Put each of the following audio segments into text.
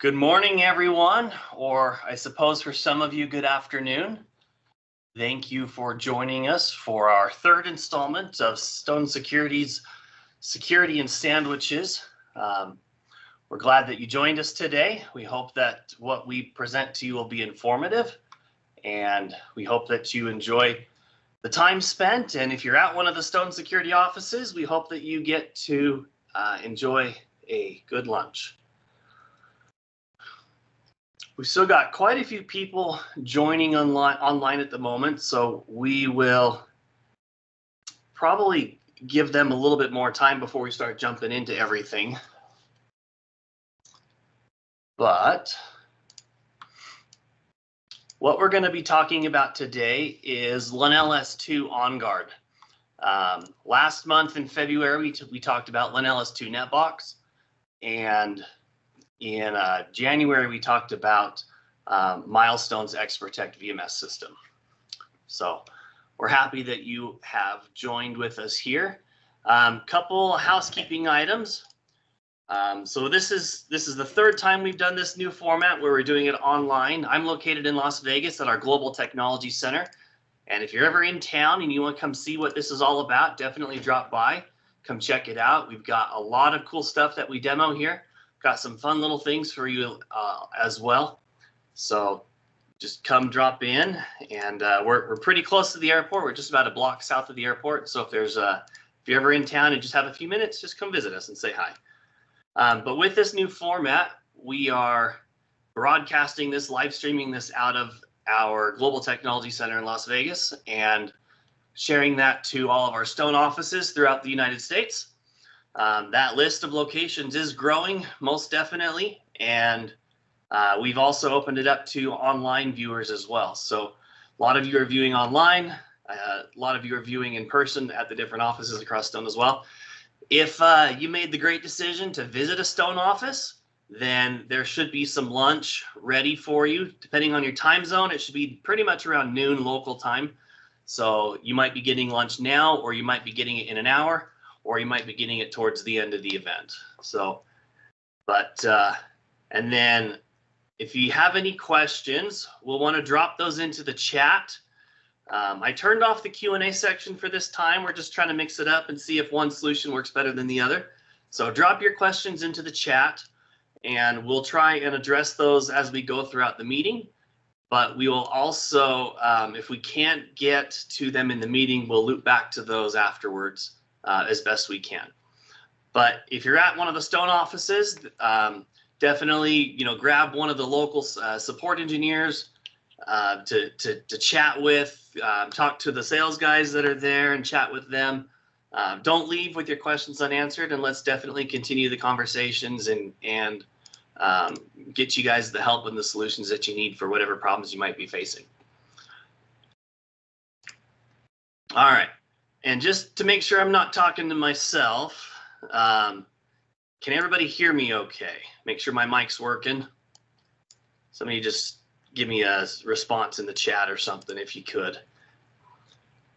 Good morning, everyone, or I suppose for some of you, good afternoon. Thank you for joining us for our third installment of Stone Security's Security and Sandwiches. We're glad that you joined us today. We hope that what we present to you will be informative, and we hope that you enjoy the time spent. And if you're at one of the Stone Security offices, we hope that you get to enjoy a good lunch. We've still got quite a few people joining online at the moment, so we will probably give them a little bit more time before we start jumping into everything. But what we're going to be talking about today is LenelS2 OnGuard. Last month in February, we talked about LenelS2 NetBox, and in January, we talked about Milestone's XProtect VMS system. So we're happy that you have joined with us here. Couple housekeeping items. So this is the third time we've done this new format where we're doing it online. I'm located in Las Vegas at our Global Technology Center. And if you're ever in town and you want to come see what this is all about, definitely drop by, come check it out. We've got a lot of cool stuff that we demo here. Got some fun little things for you as well. So just come drop in, and we're pretty close to the airport. We're just about a block south of the airport. So if you're ever in town and just have a few minutes, just come visit us and say hi. But with this new format, we are broadcasting this, live streaming this out of our Global Technology Center in Las Vegas and sharing that to all of our Stone offices throughout the United States. That list of locations is growing, most definitely, and we've also opened it up to online viewers as well. So a lot of you are viewing online, a lot of you are viewing in person at the different offices across Stone as well. If you made the great decision to visit a Stone office, then there should be some lunch ready for you. Depending on your time zone, it should be pretty much around noon local time. So you might be getting lunch now, or you might be getting it in an hour, or you might be getting it towards the end of the event. So, and then if you have any questions, we'll want to drop those into the chat. I turned off the Q&A section for this time. We're just trying to mix it up and see if one solution works better than the other. So drop your questions into the chat, and we'll try and address those as we go throughout the meeting. But we will also, if we can't get to them in the meeting, we'll loop back to those afterwards. As best we can. But if you're at one of the Stone offices, definitely grab one of the local support engineers to chat with, talk to the sales guys that are there and chat with them. Don't leave with your questions unanswered, and let's definitely continue the conversations and get you guys the help and the solutions that you need for whatever problems you might be facing. All right. And just to make sure I'm not talking to myself, can everybody hear me okay? Make sure my mic's working. Somebody just give me a response in the chat or something if you could.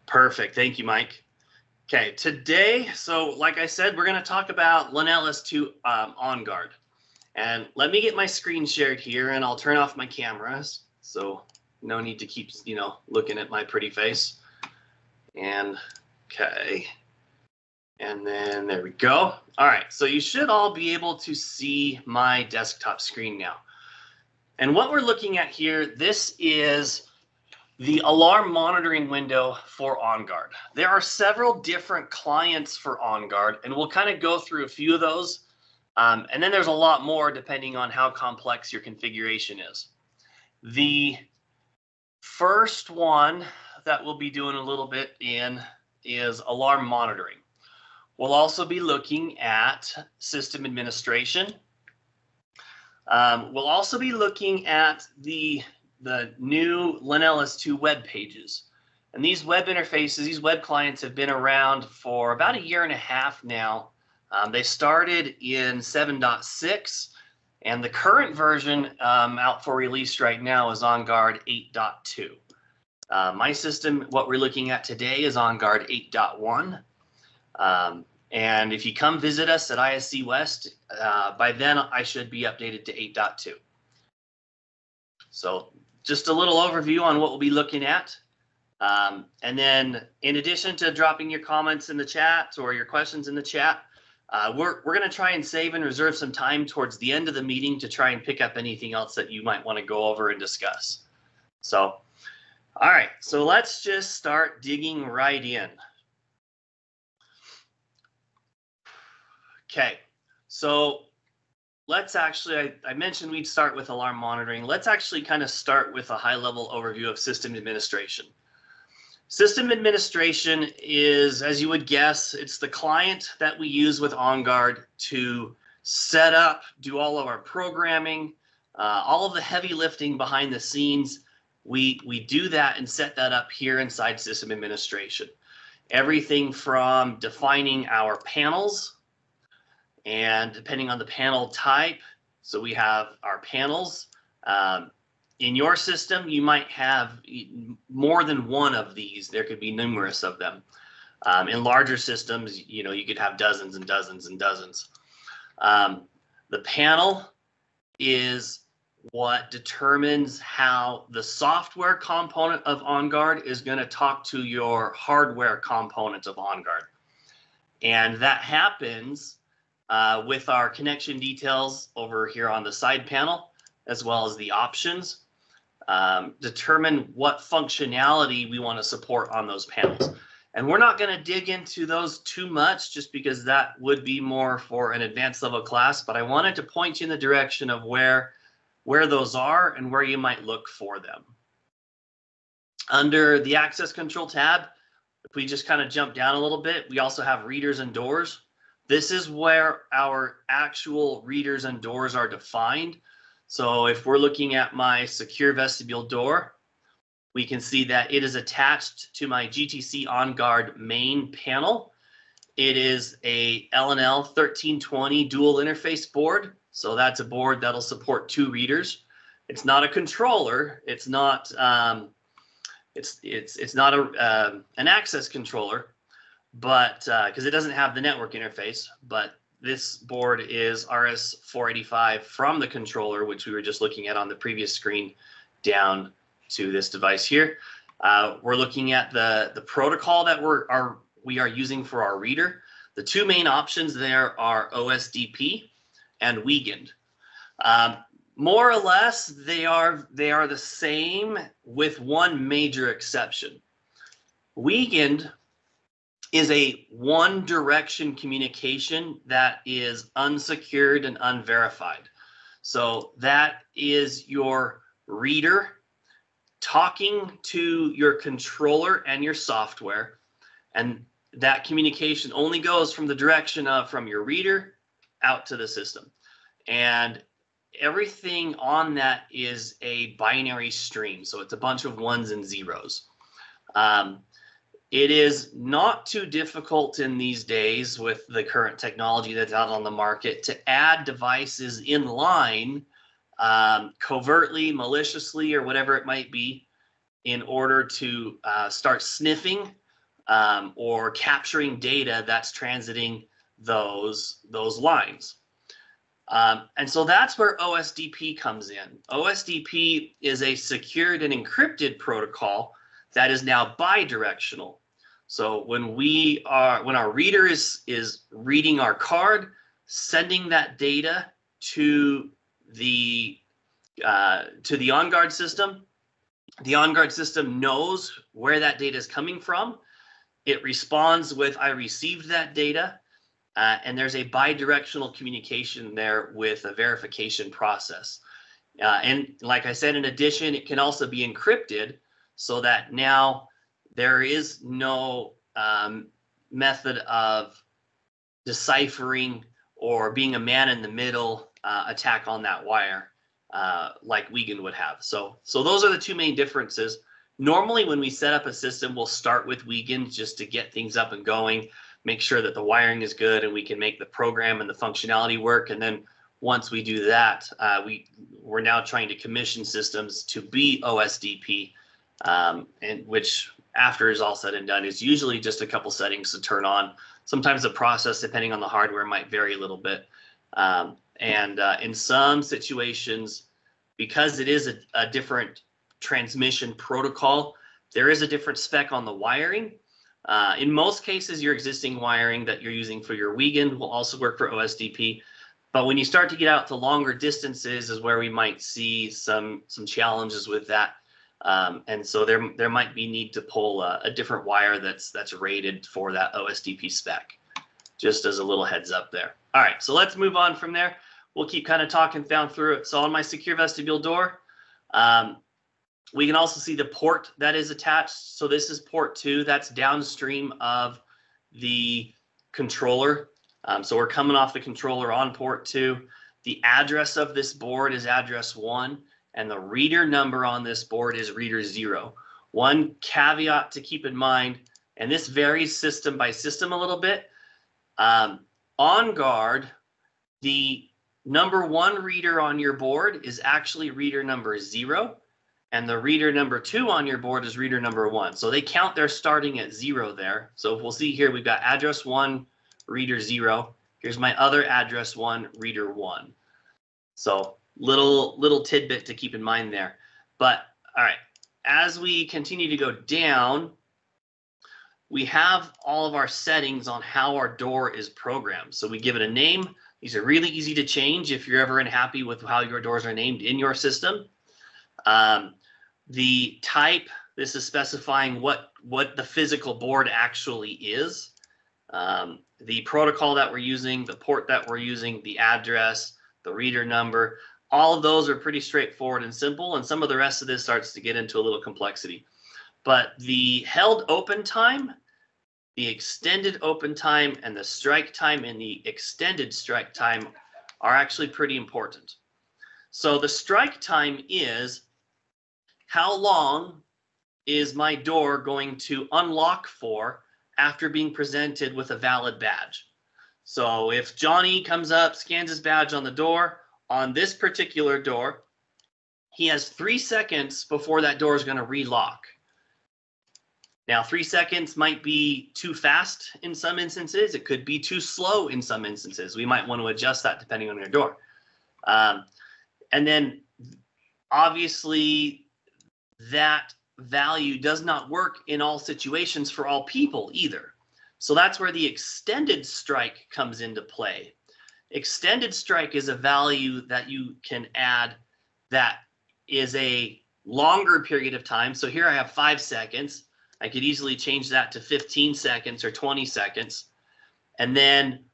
Perfect. Thank you, Mike. Okay, today, so like I said, we're going to talk about LenelS2 OnGuard. And let me get my screen shared here, and I'll turn off my cameras. So no need to keep, looking at my pretty face. And okay, and then there we go. All right, so you should all be able to see my desktop screen now. And what we're looking at here, this is the alarm monitoring window for OnGuard. There are several different clients for OnGuard, and we'll kind of go through a few of those. And then there's a lot more depending on how complex your configuration is. The first one that we'll be doing a little bit in is alarm monitoring. We'll also be looking at system administration. We'll also be looking at the new LenelS2 web pages. And these web interfaces, these web clients have been around for about 1.5 years now. They started in 7.6, and the current version out for release right now is OnGuard 8.2. My system, what we're looking at today, is OnGuard 8.1. And if you come visit us at ISC West, by then I should be updated to 8.2. So just a little overview on what we'll be looking at. And then in addition to dropping your comments in the chat or your questions in the chat, we're going to try and save and reserve some time towards the end of the meeting to try and pick up anything else that you might want to go over and discuss. So, all right, so let's just start digging right in. Okay, so let's actually, I mentioned we'd start with alarm monitoring. Let's actually kind of start with a high-level overview of system administration. System administration is, as you would guess, it's the client that we use with OnGuard to set up, do all of our programming, all of the heavy lifting behind the scenes. We do that and set that up here inside system administration. Everything from defining our panels, and depending on the panel type, so we have our panels. In your system, you might have more than one of these. There could be numerous of them. In larger systems, you know, you could have dozens and dozens and dozens. The panel is what determines how the software component of OnGuard is going to talk to your hardware component of OnGuard. And that happens with our connection details over here on the side panel, as well as the options. Determine what functionality we want to support on those panels. And we're not going to dig into those too much just because that would be more for an advanced level class, but I wanted to point you in the direction of where those are and where you might look for them. Under the access control tab, if we just kind of jump down a little bit, we also have readers and doors. This is where our actual readers and doors are defined. So if we're looking at my secure vestibule door, we can see that it is attached to my GTC OnGuard main panel. It is a LenelS2 dual interface board. So that's a board that'll support 2 readers. It's not a controller. It's not it's not an access controller, but because it doesn't have the network interface. But this board is RS485 from the controller, which we were just looking at on the previous screen, down to this device here. We're looking at the protocol that we are using for our reader. The 2 main options there are OSDP and Weekend. More or less, they are the same with one major exception. Weekend is a one-direction communication that is unsecured and unverified. So that is your reader talking to your controller and your software, and that communication only goes from the direction of from your reader out to the system. And everything on that is a binary stream, so it's a bunch of ones and zeros. It is not too difficult in these days with the current technology that's out on the market to add devices in line covertly, maliciously, or whatever it might be, in order to start sniffing or capturing data that's transiting those lines. And so that's where OSDP comes in. OSDP is a secured and encrypted protocol that is now bidirectional. So when our reader is reading our card, sending that data to the OnGuard system knows where that data is coming from. It responds with, I received that data, and there's a bidirectional communication there with a verification process. And like I said, in addition, it can also be encrypted so that now there is no method of deciphering or being a man in the middle attack on that wire like Weekend would have. So those are the 2 main differences. Normally when we set up a system, we'll start with Weekend just to get things up and going, make sure that the wiring is good and we can make the program and the functionality work. And then once we do that, we're now trying to commission systems to be OSDP, and which after is all said and done is usually just a couple settings to turn on Sometimes the process, depending on the hardware, might vary a little bit. In some situations, because it is a different transmission protocol, there is a different spec on the wiring. In most cases, your existing wiring that you're using for your Wiegand will also work for OSDP. But when you start to get out to longer distances is where we might see some challenges with that. And so there might be need to pull a different wire that's rated for that OSDP spec, just as a little heads up there. All right, so let's move on from there. We'll keep kind of talking down through it. So on my secure vestibule door, we can also see the port that is attached. So this is port 2. That's downstream of the controller. So we're coming off the controller on port 2. The address of this board is address 1, and the reader number on this board is reader 0. One caveat to keep in mind, and this varies system by system a little bit. OnGuard, the number 1 reader on your board is actually reader number 0. And the reader number 2 on your board is reader number 1. So they count their starting at 0 there. So if we'll see here, we've got address 1, reader 0. Here's my other address 1, reader 1. So little tidbit to keep in mind there. But all right, as we continue to go down, we have all of our settings on how our door is programmed. So we give it a name. These are really easy to change if you're ever unhappy with how your doors are named in your system. The type, this is specifying what the physical board actually is. The protocol that we're using, the port that we're using, the address, the reader number, all of those are pretty straightforward and simple, and some of the rest of this starts to get into a little complexity. But the held open time, the extended open time, and the strike time and the extended strike time are actually pretty important. So the strike time is how long is my door going to unlock for after being presented with a valid badge. So if Johnny comes up, scans his badge on the door, on this particular door, he has 3 seconds before that door is going to relock. Now, 3 seconds might be too fast in some instances. It could be too slow in some instances. We might want to adjust that depending on your door. And then obviously that value does not work in all situations for all people either. So that's where the extended strike comes into play. Extended strike is a value that you can add that is a longer period of time. So here I have 5 seconds. I could easily change that to 15 seconds or 20 seconds. And then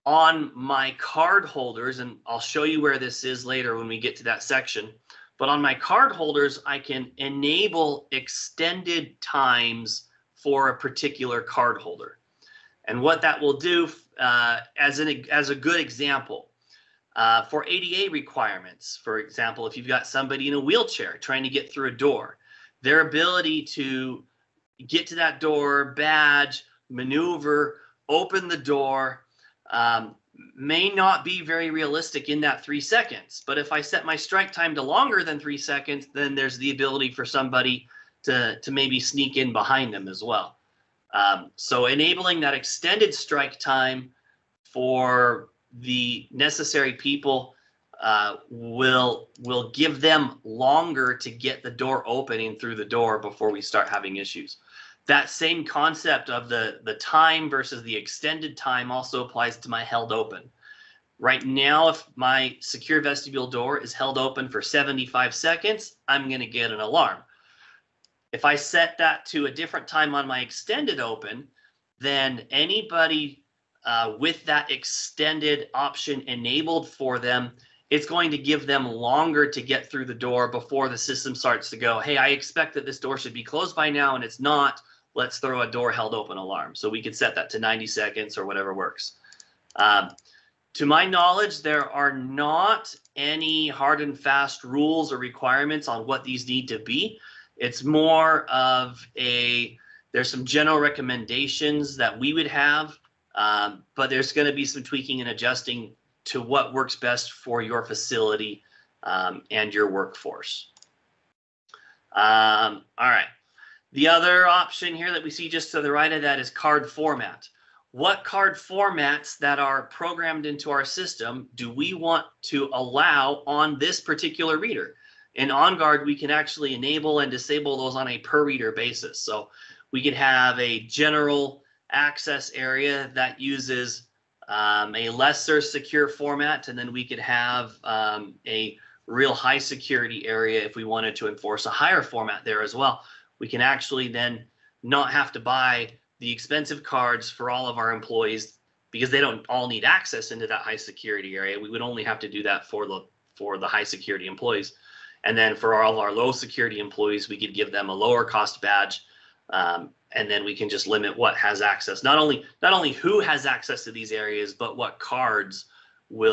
on my card holders, and I'll show you where this is later when we get to that section, but on my card holders, I can enable extended times for a particular card holder. And what that will do, as a good example, for ADA requirements, for example, if you've got somebody in a wheelchair trying to get through a door, their ability to get to that door, badge, maneuver, open the door, may not be very realistic in that 3 seconds. But if I set my strike time to longer than 3 seconds, then there's the ability for somebody to maybe sneak in behind them as well. So enabling that extended strike time for the necessary people will give them longer to get the door opening through the door before we start having issues. That same concept of the time versus the extended time also applies to my held open. Right now, if my secure vestibule door is held open for 75 seconds, I'm going to get an alarm. If I set that to a different time on my extended open, then anybody with that extended option enabled for them, it's going to give them longer to get through the door before the system starts to go, hey, I expect that this door should be closed by now and it's not. Let's throw a door held open alarm. So we could set that to 90 seconds or whatever works. To my knowledge, there are not any hard and fast rules or requirements on what these need to be. It's more of there's some general recommendations that we would have, but there's going to be some tweaking and adjusting to what works best for your facility and your workforce. All right. The other option here that we see just to the right of that is card format. what card formats that are programmed into our system do we want to allow on this particular reader? In OnGuard, we can actually enable and disable those on a per reader basis. So we could have a general access area that uses a lesser secure format, and then we could have a real high security area if we wanted to enforce a higher format there as well. We can actually then not have to buy the expensive cards for all of our employees because they don't all need access into that high security area. We would only have to do that for the high security employees. And then for all of our low security employees, we could give them a lower cost badge. And then we can just limit what has access. Not only who has access to these areas, but what cards we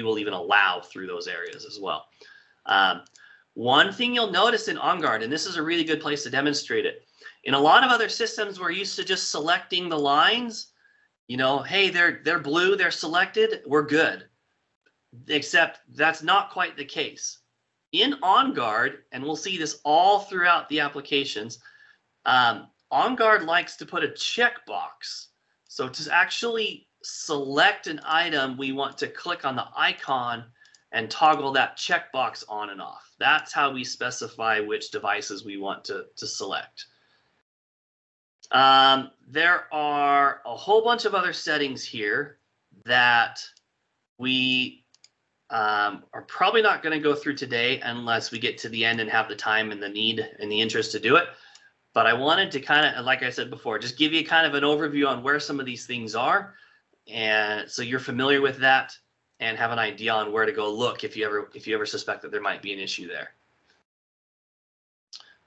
will even allow through those areas as well. One thing you'll notice in OnGuard, and this is a really good place to demonstrate it, in a lot of other systems, we're used to just selecting the lines. You know, hey, they're blue, they're selected, we're good. Except that's not quite the case. In OnGuard, and we'll see this all throughout the applications, OnGuard likes to put a checkbox. So to actually select an item, we want to click on the icon and toggle that checkbox on and off. That's how we specify which devices we want to select. There are a whole bunch of other settings here that we are probably not going to go through today unless we get to the end and have the time and the need and the interest to do it. But I wanted to kind of, like I said before, just give you kind of an overview on where some of these things are. And so you're familiar with that and have an idea on where to go look if you ever suspect that there might be an issue there.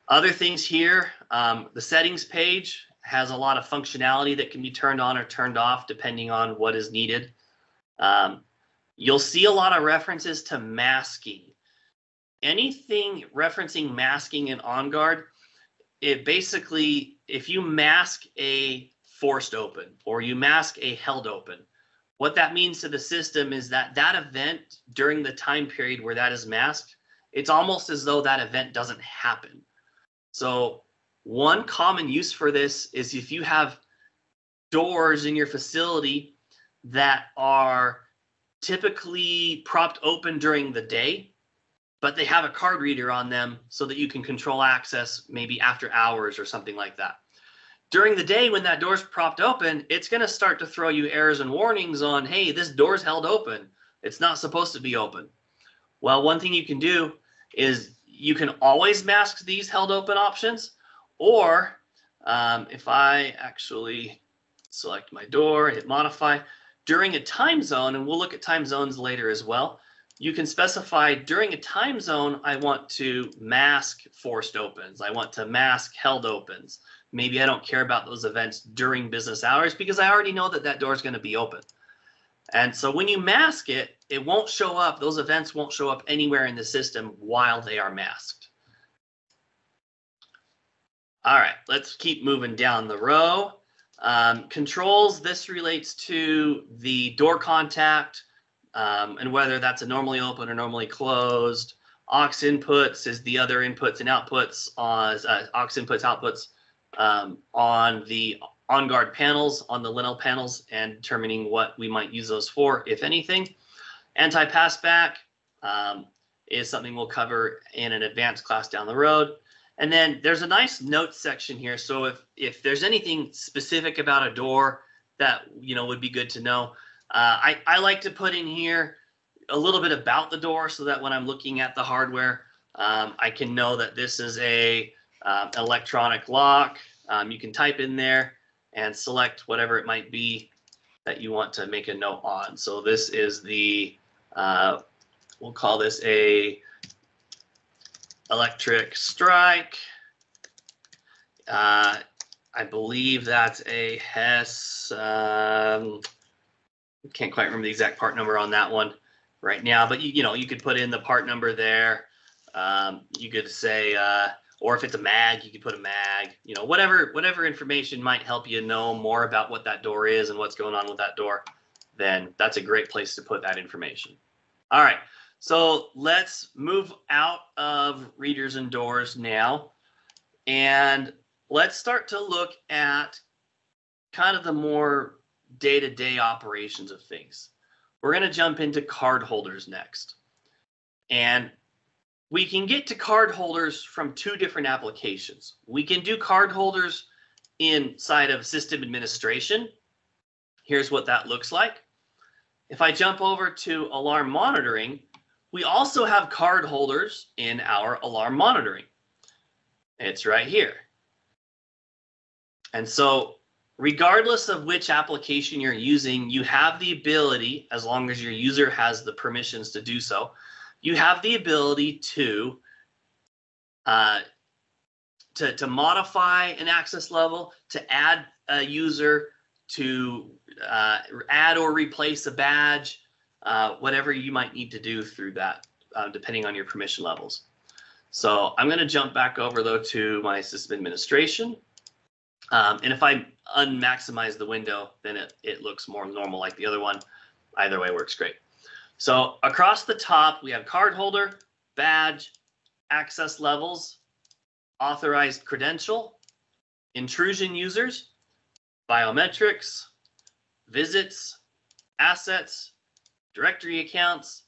Other things here, the settings page has a lot of functionality that can be turned on or turned off depending on what is needed. You'll see a lot of references to masking. Anything referencing masking in OnGuard, it basically, if you mask a forced open or you mask a held open, what that means to the system is that that event during the time period where that is masked, it's almost as though that event doesn't happen. So one common use for this is if you have doors in your facility that are typically propped open during the day, but they have a card reader on them so that you can control access maybe after hours or something like that. During the day when that door's propped open, it's going to start to throw you errors and warnings on, hey, this door's held open. It's not supposed to be open. Well, one thing you can do is you can always mask these held open options, or if I actually select my door, hit modify, during a time zone, and we'll look at time zones later as well, you can specify during a time zone, I want to mask forced opens. I want to mask held opens. Maybe I don't care about those events during business hours because I already know that that door is going to be open. And so when you mask it, it won't show up. Those events won't show up anywhere in the system while they are masked. All right, let's keep moving down the row. Controls, this relates to the door contact and whether that's a normally open or normally closed. Aux inputs is the other inputs and outputs on aux inputs, outputs on the OnGuard panels, on the LenelS panels, and determining what we might use those for, if anything. Anti-passback is something we'll cover in an advanced class down the road. And then there's a nice notes section here. So if there's anything specific about a door that would be good to know, I like to put in here a little bit about the door so that when I'm looking at the hardware, I can know that this is a electronic lock. You can type in there and select whatever it might be that you want to make a note on. So this is the, we'll call this a electric strike. I believe that's a Hess, can't quite remember the exact part number on that one right now, but you could put in the part number there. You could say, or if it's a mag, you could put a mag, whatever information might help you know more about what that door is and what's going on with that door, then that's a great place to put that information. All right, so let's move out of readers and doors now, and let's start to look at kind of the more day-to-day operations of things. We're going to jump into card holders next. And we can get to card holders from two different applications. We can do card holders inside of system administration. Here's what that looks like. If I jump over to alarm monitoring, we also have card holders in our alarm monitoring. It's right here. And so regardless of which application you're using, you have the ability, as long as your user has the permissions to do so, you have the ability to modify an access level, to add a user, to add or replace a badge, whatever you might need to do through that, depending on your permission levels. So I'm going to jump back over, though, to my system administration. And if I unmaximize the window, then it looks more normal like the other one. Either way works great. So across the top, we have card holder, badge, access levels, authorized credential, intrusion users, biometrics, visits, assets, directory accounts,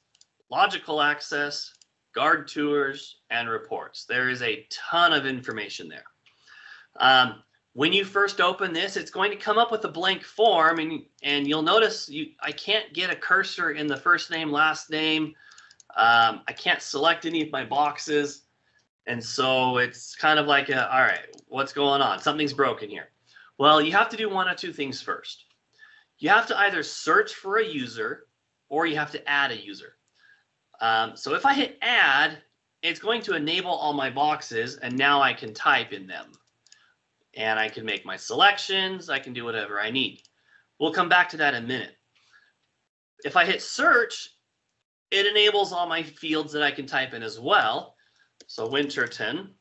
logical access, guard tours, and reports. There is a ton of information there. When you first open this, it's going to come up with a blank form, and you'll notice I can't get a cursor in the first name, last name. I can't select any of my boxes. And so it's kind of like, all right, what's going on? Something's broken here. Well, you have to do one of two things first. You have to either search for a user or you have to add a user. So if I hit add, it's going to enable all my boxes, and now I can type in them. And I can make my selections. I can do whatever I need. We'll come back to that in a minute. If I hit search, it enables all my fields that I can type in as well. So Winterton.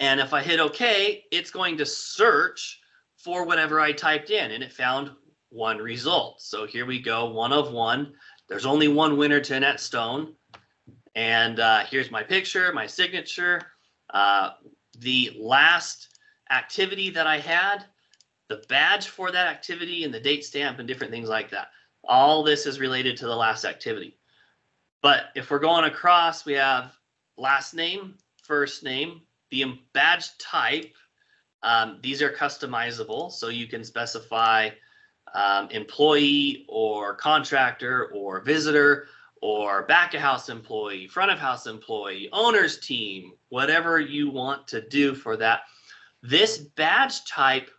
And if I hit OK, it's going to search for whatever I typed in. And it found one result. So here we go, 1 of 1. There's only one Winterton at Stone. And here's my picture, my signature. The last activity that I had, the badge for that activity, and the date stamp, and different things like that. All this is related to the last activity. But if we're going across, we have last name, first name, the badge type. These are customizable, so you can specify employee or contractor or visitor or back of house employee, front of house employee, owner's team, whatever you want to do for that. This badge type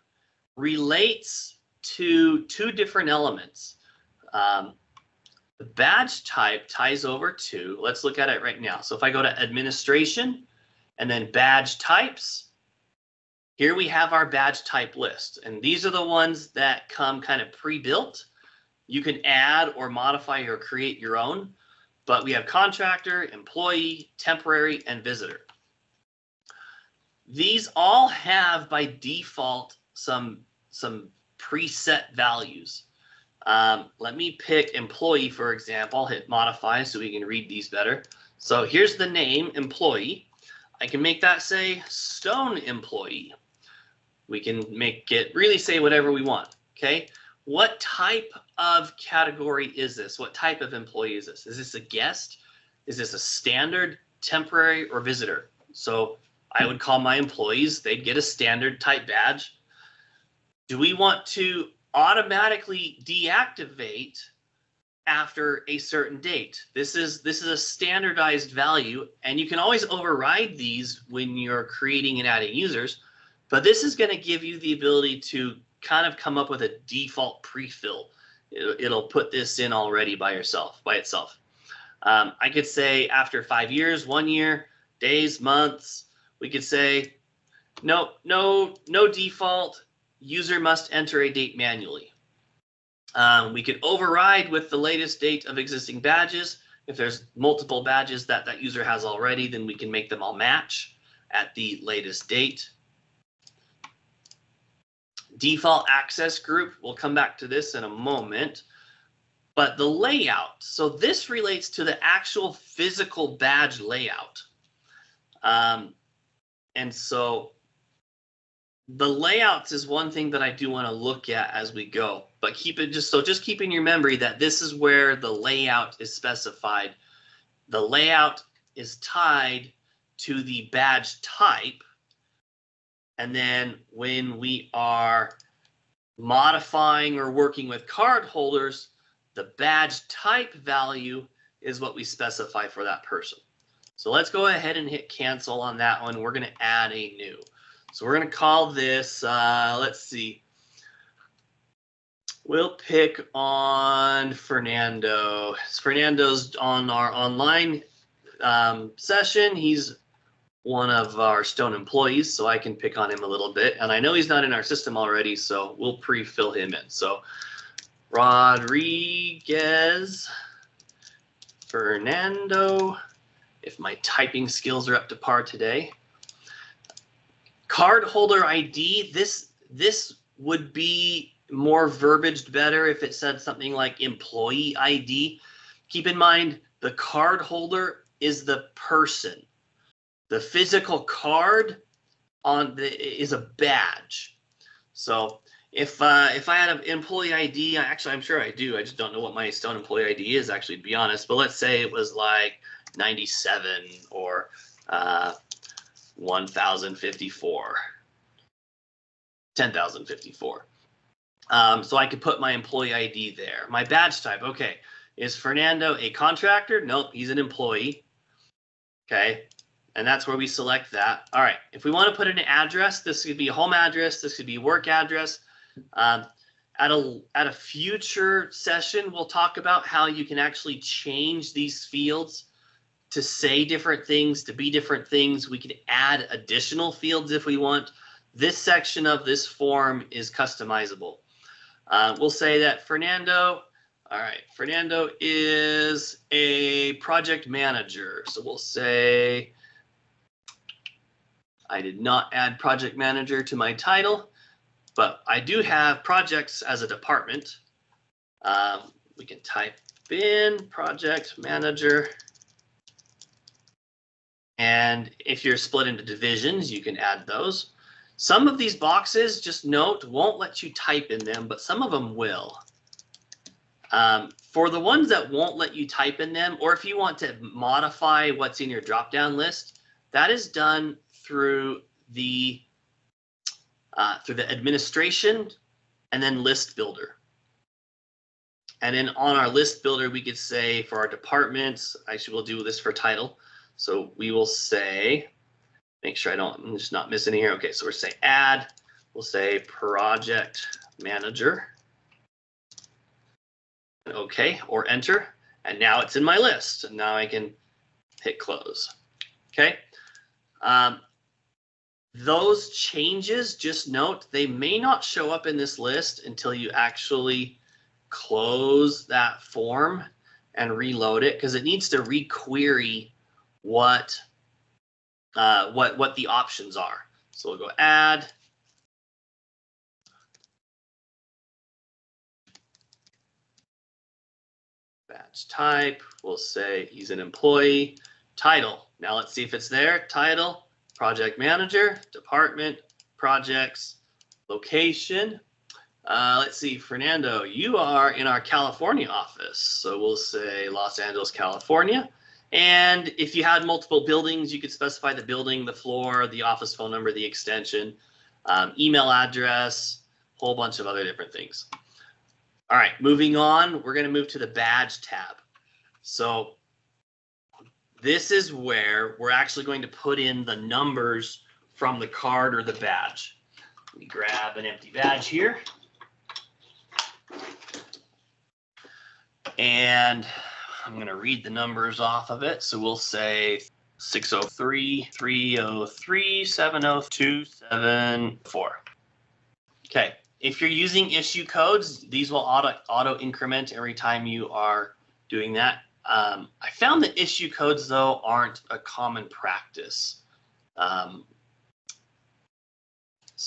relates to two different elements. The badge type ties over to, let's look at it right now. So if I go to administration and then badge types, here we have our badge type list. And these are the ones that come kind of pre-built. You can add or modify or create your own, but we have contractor, employee, temporary, and visitor. These all have by default some preset values. Let me pick employee, for example. I'll hit modify so we can read these better. So here's the name, employee. I can make that say Stone employee. We can make it really say whatever we want, okay? What type of category is this? What type of employee is this? Is this a guest? Is this a standard, temporary, or visitor? So I would call my employees, they'd get a standard type badge. Do we want to automatically deactivate after a certain date? This is a standardized value, and you can always override these when you're creating and adding users, but this is going to give you the ability to kind of come up with a default pre-fill. It'll put this in already by itself. I could say after 5 years, 1 year, days, months. We could say no default. User must enter a date manually. We could override with the latest date of existing badges. If there's multiple badges that user has already, then we can make them all match at the latest date. Default access group, we'll come back to this in a moment. But the layout, so this relates to the actual physical badge layout. And so the layouts is one thing that I do want to look at as we go. but just keep in your memory that this is where the layout is specified. The layout is tied to the badge type. And then when we are modifying or working with card holders, the badge type value is what we specify for that person. So let's go ahead and hit cancel on that one. We're going to add a new. So we're going to call this, let's see. We'll pick on Fernando. Fernando's on our online session. He's one of our Stone employees, so I can pick on him a little bit. And I know he's not in our system already, so we'll pre-fill him in. So Rodriguez, Fernando, if my typing skills are up to par today. Card holder ID, this would be more verbiaged better if it said something like employee ID. Keep in mind, the card holder is the person. The physical card is a badge. So if I had an employee ID, actually I'm sure I do. I just don't know what my Stone employee ID is actually, to be honest. But let's say it was like 97 or 1054, 10,054. So I could put my employee ID there. My badge type, okay. Is Fernando a contractor? Nope, he's an employee. Okay, and that's where we select that. All right, if we want to put in an address, this could be a home address, this could be a work address. At a future session, we'll talk about how you can actually change these fields to say different things, to be different things. We can add additional fields if we want. This section of this form is customizable. We'll say that Fernando, all right, Fernando is a project manager. So we'll say, I did not add project manager to my title, but I do have projects as a department. We can type in project manager. And if you're split into divisions, you can add those. Some of these boxes, just note, won't let you type in them, but some of them will. For the ones that won't let you type in them, or if you want to modify what's in your drop-down list, that is done through the administration and then list builder. And then on our list builder, we could say for our departments, actually we'll do this for title. So we will say, make sure I'm just not missing here. Okay, so we'll say add, we'll say project manager. Okay, or enter, and now it's in my list, and now I can hit close. Okay, those changes, just note, they may not show up in this list until you actually close that form and reload it, because it needs to requery what the options are. So we'll go add. Badge type, we'll say he's an employee. Title, now let's see if it's there. Title, project manager, department, projects, location. Let's see, Fernando, you are in our California office. So we'll say Los Angeles, California. And if you had multiple buildings, you could specify the building, the floor, the office phone number, the extension, email address, a whole bunch of other different things. All right, moving on, we're going to move to the badge tab. So this is where we're actually going to put in the numbers from the card or the badge. Let me grab an empty badge here. And I'm going to read the numbers off of it. So we'll say 603 303 702 74. Okay. If you're using issue codes, these will auto increment every time you are doing that. I found that issue codes, though, aren't a common practice.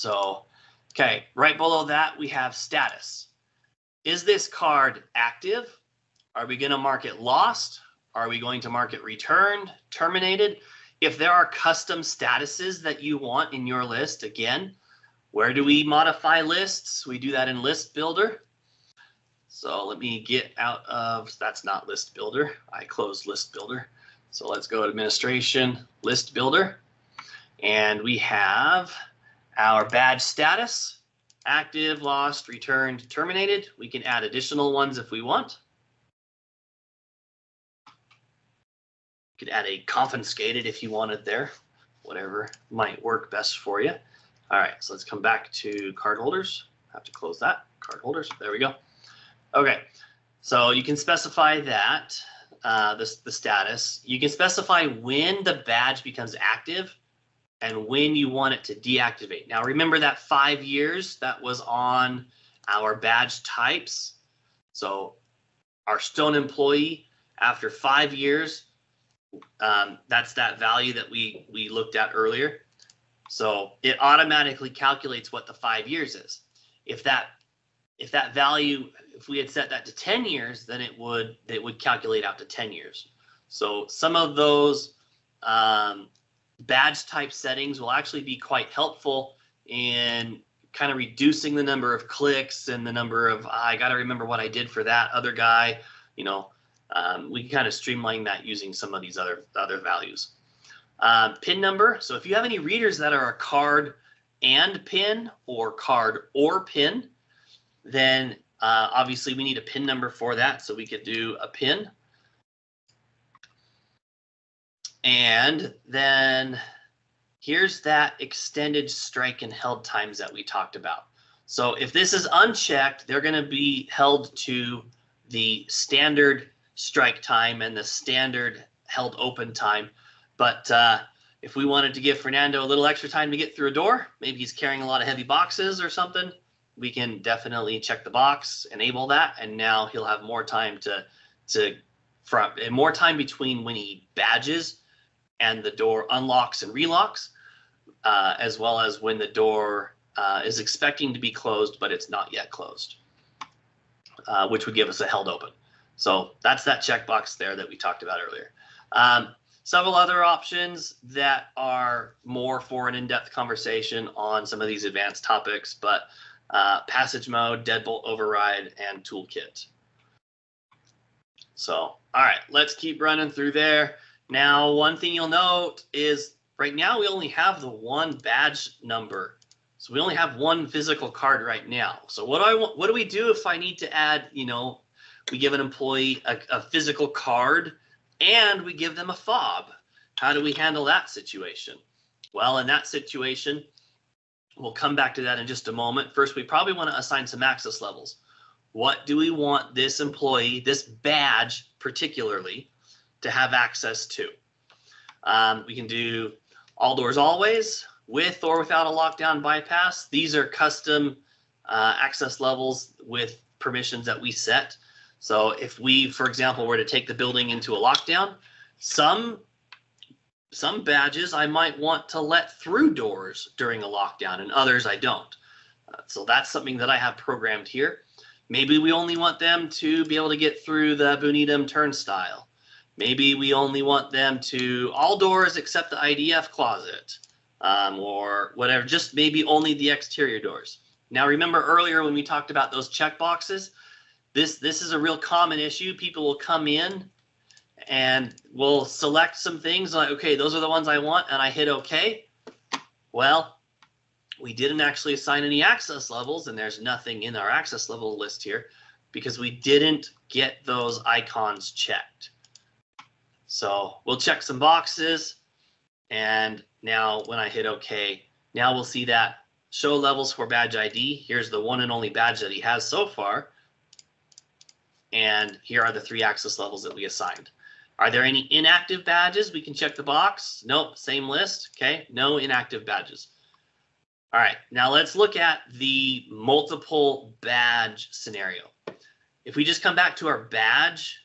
Okay, right below that, we have status. Is this card active? Are we going to mark it lost? Are we going to mark it returned, terminated? If there are custom statuses that you want in your list, again, where do we modify lists? We do that in List Builder. So let me get out of, that's not list builder. I closed list builder. So let's go to administration, list builder. And we have our badge status, active, lost, returned, terminated. We can add additional ones if we want. You could add a confiscated if you wanted there, whatever might work best for you. All right, so let's come back to card holders. Have to close that, card holders, there we go. Okay, so you can specify that, the status. You can specify when the badge becomes active and when you want it to deactivate. Now remember that 5 years, that was on our badge types. So our Stone employee, after 5 years, that's that value that we looked at earlier. So it automatically calculates what the 5 years is. If that value, if we had set that to 10 years, then it would calculate out to 10 years. So some of those badge type settings will actually be quite helpful in kind of reducing the number of clicks and the number of, I got to remember what I did for that other guy. You know, we can kind of streamline that using some of these other values. PIN number. So if you have any readers that are a card and PIN or card or PIN, then obviously we need a PIN number for that. So we could do a PIN. And then here's that extended strike and held times that we talked about. So if this is unchecked, they're going to be held to the standard strike time and the standard held open time. But if we wanted to give Fernando a little extra time to get through a door, maybe he's carrying a lot of heavy boxes or something, we can definitely check the box, enable that, and now he'll have more time more time between when he badges and the door unlocks and relocks, as well as when the door is expecting to be closed, but it's not yet closed, which would give us a held open. So that's that checkbox there that we talked about earlier. Several other options that are more for an in-depth conversation on some of these advanced topics, but passage mode, deadbolt override, and toolkit. So, all right, let's keep running through there. Now, one thing you'll note is right now we only have the one badge number. So we only have one physical card right now. So what do we do if I need to add, you know, we give an employee a physical card and we give them a fob? How do we handle that situation? Well, in that situation, we'll come back to that in just a moment. First, we probably want to assign some access levels. What do we want this employee, this badge particularly, to have access to? We can do all doors always, with or without a lockdown bypass. These are custom access levels with permissions that we set. So if we, for example, were to take the building into a lockdown, some badges I might want to let through doors during a lockdown and others I don't. So that's something that I have programmed here. Maybe we only want them to be able to get through the Bunitum turnstile. Maybe we only want them to all doors except the IDF closet, or whatever, just maybe only the exterior doors. Now remember earlier when we talked about those checkboxes, this is a real common issue. People will come in and we'll select some things like, okay, those are the ones I want, and I hit OK. Well, we didn't actually assign any access levels, and there's nothing in our access level list here because we didn't get those icons checked. So we'll check some boxes, and now when I hit OK, now we'll see that show levels for badge ID. Here's the one and only badge that he has so far. And here are the 3 access levels that we assigned. Are there any inactive badges? We can check the box. Nope, same list. Okay, no inactive badges. All right, now let's look at the multiple badge scenario. If we just come back to our badge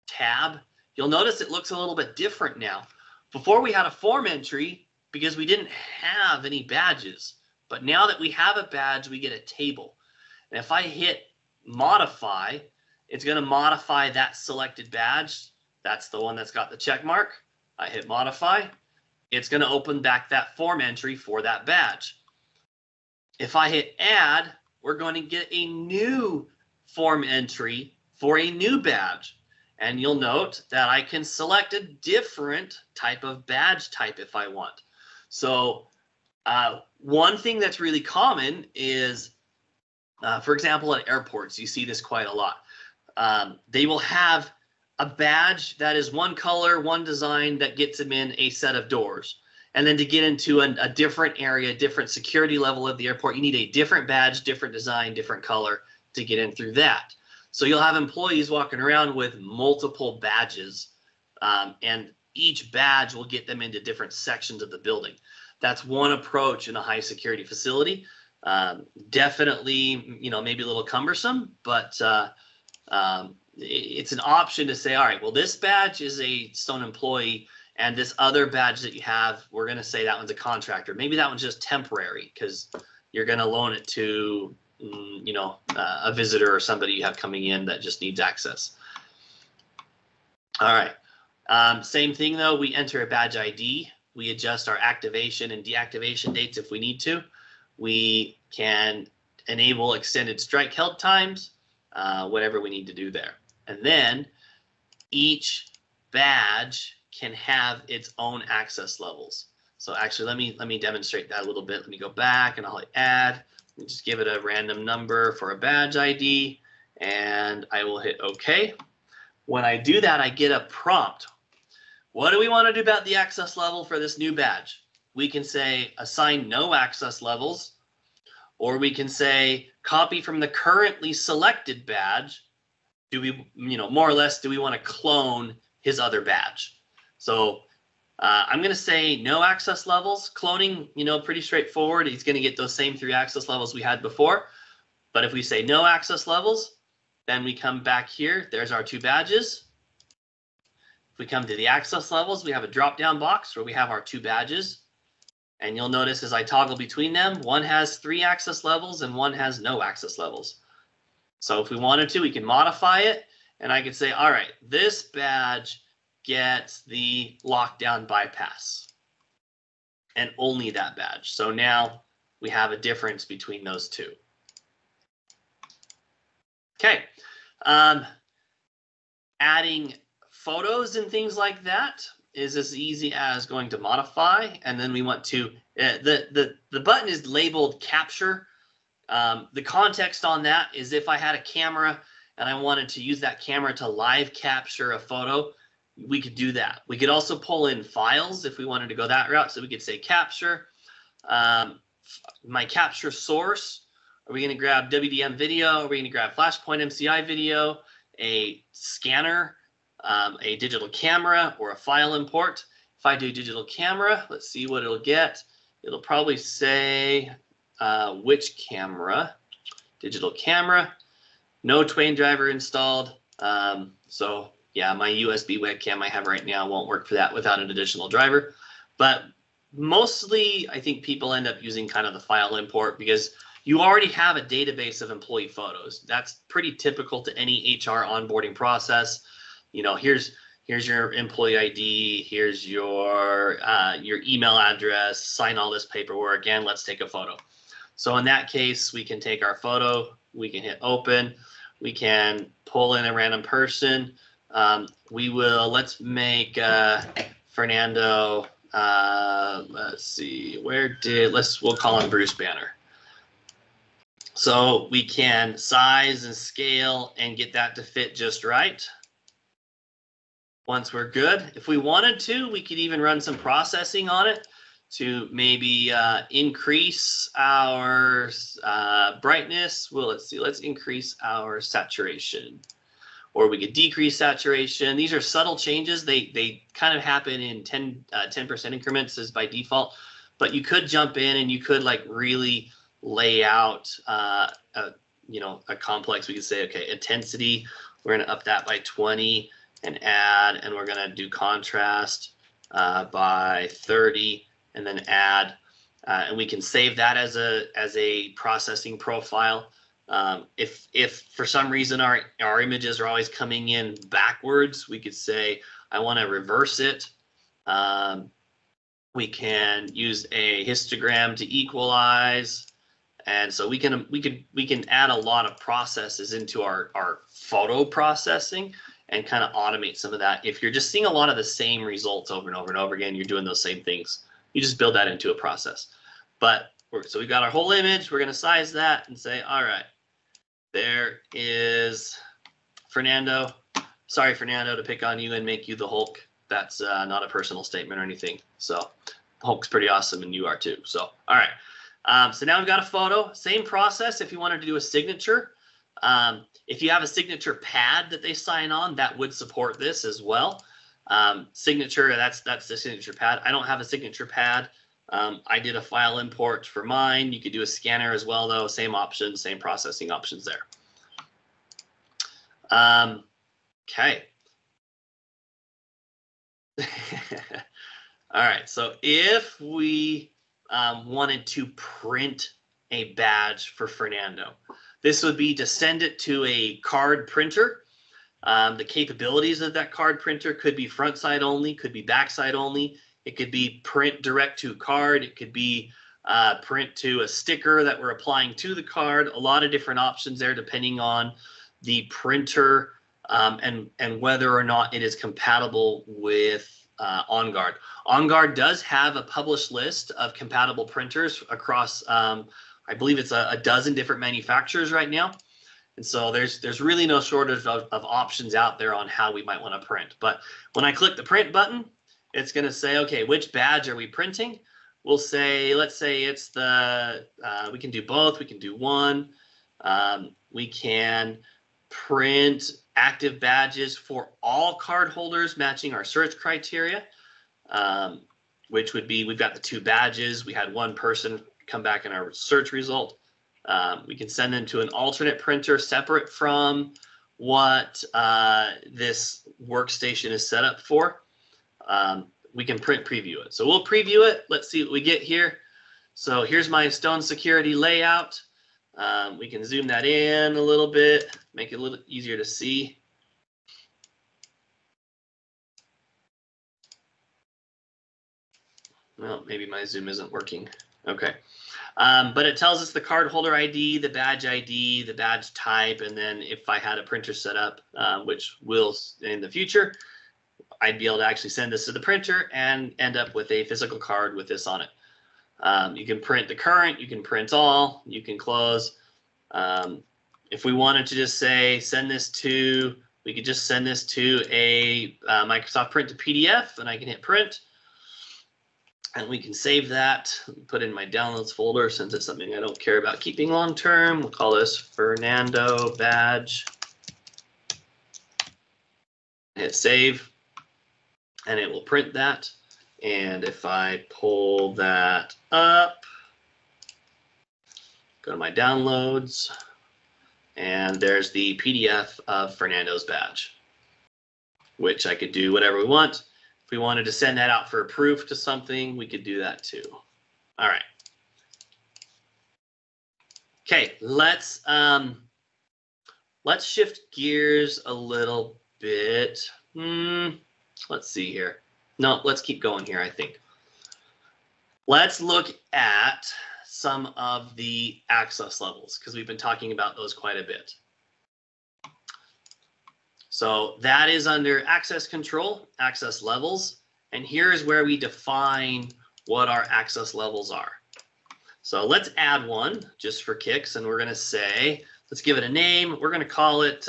tab, you'll notice it looks a little bit different now. Before we had a form entry because we didn't have any badges, but now that we have a badge, we get a table. And if I hit modify, it's going to modify that selected badge. That's the one that's got the check mark. I hit modify. It's going to open back that form entry for that badge. If I hit add, we're going to get a new form entry for a new badge. And you'll note that I can select a different type of badge type if I want. So one thing that's really common is, for example, at airports, you see this quite a lot. They will have a badge that is one color, one design that gets them in a set of doors. And then to get into a different area, different security level of the airport, you need a different badge, different design, different color to get in through that. So you'll have employees walking around with multiple badges, and each badge will get them into different sections of the building. That's one approach in a high security facility. Definitely, maybe a little cumbersome, but it's an option to say, all right, well, this badge is a Stone employee, and this other badge that you have, we're going to say that one's a contractor. Maybe that one's just temporary because you're going to loan it to, a visitor or somebody you have coming in that just needs access. All right. Same thing, though. We enter a badge ID. We adjust our activation and deactivation dates if we need to. We can enable extended strike held times, whatever we need to do there. And then each badge can have its own access levels. So actually, let me demonstrate that a little bit. Let me go back and I'll hit add. And just give it a random number for a badge ID, and I will hit OK. When I do that, I get a prompt. What do we want to do about the access level for this new badge? We can say assign no access levels, or we can say copy from the currently selected badge. Do we, more or less, do we want to clone his other badge? So I'm going to say no access levels. Cloning, pretty straightforward. He's going to get those same 3 access levels we had before. But if we say no access levels, then we come back here. There's our 2 badges. If we come to the access levels, we have a drop-down box where we have our 2 badges. And you'll notice as I toggle between them, one has 3 access levels and one has no access levels. So if we wanted to, we can modify it. And I could say, all right, this badge gets the lockdown bypass. And only that badge. So now we have a difference between those 2. Okay. Adding photos and things like that is as easy as going to modify, and then we want to the button is labeled capture. The context on that is if I had a camera and I wanted to use that camera to live capture a photo, we could do that. We could also pull in files if we wanted to go that route. So we could say capture. My capture source. Are we going to grab WDM video? Are we going to grab Flashpoint MCI video, a scanner, a digital camera, or a file import? If I do digital camera, let's see what it'll get. It'll probably say which camera. Digital camera. No Twain driver installed. So yeah, my USB webcam I have right now won't work for that without an additional driver. But mostly, I think people end up using kind of the file import because you already have a database of employee photos. That's pretty typical to any HR onboarding process. Here's your employee ID. Here's your email address. Sign all this paperwork, and let's take a photo. So in that case, we can take our photo. We can hit open. We can pull in a random person. Let's make Fernando, let's see, we'll call him Bruce Banner. So we can size and scale and get that to fit just right. Once we're good, if we wanted to, we could even run some processing on it to maybe increase our brightness. Well, let's see, let's increase our saturation. Or we could decrease saturation. These are subtle changes. They kind of happen in 10% increments as by default, but you could jump in and you could like really lay out a complex. We could say, okay, intensity, we're gonna up that by 20 and add, and we're gonna do contrast by 30 and then add, and we can save that as a processing profile. If for some reason our images are always coming in backwards, we could say, I want to reverse it. We can use a histogram to equalize, And so we can add a lot of processes into our photo processing and kind of automate some of that. If you're just seeing a lot of the same results over and over and over again, you're doing those same things. You just build that into a process. But so we've got our whole image. We're going to size that and say, all right, there is Fernando. Sorry, Fernando, to pick on you and make you the Hulk. That's not a personal statement or anything. So Hulk's pretty awesome and you are too. So, all right. So now we've got a photo. Same process if you wanted to do a signature. If you have a signature pad that they sign on, that would support this as well. Signature, that's the signature pad. I don't have a signature pad. I did a file import for mine. You could do a scanner as well, though. Same options, same processing options there. Okay. All right. So if we wanted to print a badge for Fernando, this would be to send it to a card printer. The capabilities of that card printer could be front side only, could be back side only. It could be print direct to card. It could be print to a sticker that we're applying to the card. A lot of different options there depending on the printer and whether or not it is compatible with OnGuard. OnGuard does have a published list of compatible printers across, I believe it's a dozen different manufacturers right now. And so there's really no shortage of options out there on how we might want to print. But when I click the print button, it's going to say, okay, which badge are we printing? We'll say, let's say it's the, we can do both. We can do one. We can print active badges for all card holders matching our search criteria, which would be, we've got the 2 badges. We had 1 person come back in our search result. We can send them to an alternate printer separate from what this workstation is set up for. We can print preview it. So we'll preview it. Let's see what we get here. So here's my Stone Security layout. We can zoom that in a little bit, make it a little easier to see. Well, maybe my zoom isn't working. Okay. But it tells us the card holder ID, the badge type, and then if I had a printer set up, which will in the future, I'd be able to actually send this to the printer and end up with a physical card with this on it. You can print the current, you can print all, you can close. If we wanted to just say send this to, we could just send this to a Microsoft Print to PDF, and I can hit print. And we can save that, put it in my downloads folder since it's something I don't care about keeping long term. We'll call this Fernando badge. Hit save, and it will print that. And if I pull that up, go to my downloads, and there's the PDF of Fernando's badge, which I could do whatever we want. If we wanted to send that out for a proof to something, we could do that too. All right. Okay, let's shift gears a little bit. Let's see here. No, let's keep going here, I think. Let's look at some of the access levels because we've been talking about those quite a bit. So that is under access control, access levels, and here's where we define what our access levels are. So let's add one just for kicks, and we're going to say, let's give it a name. We're going to call it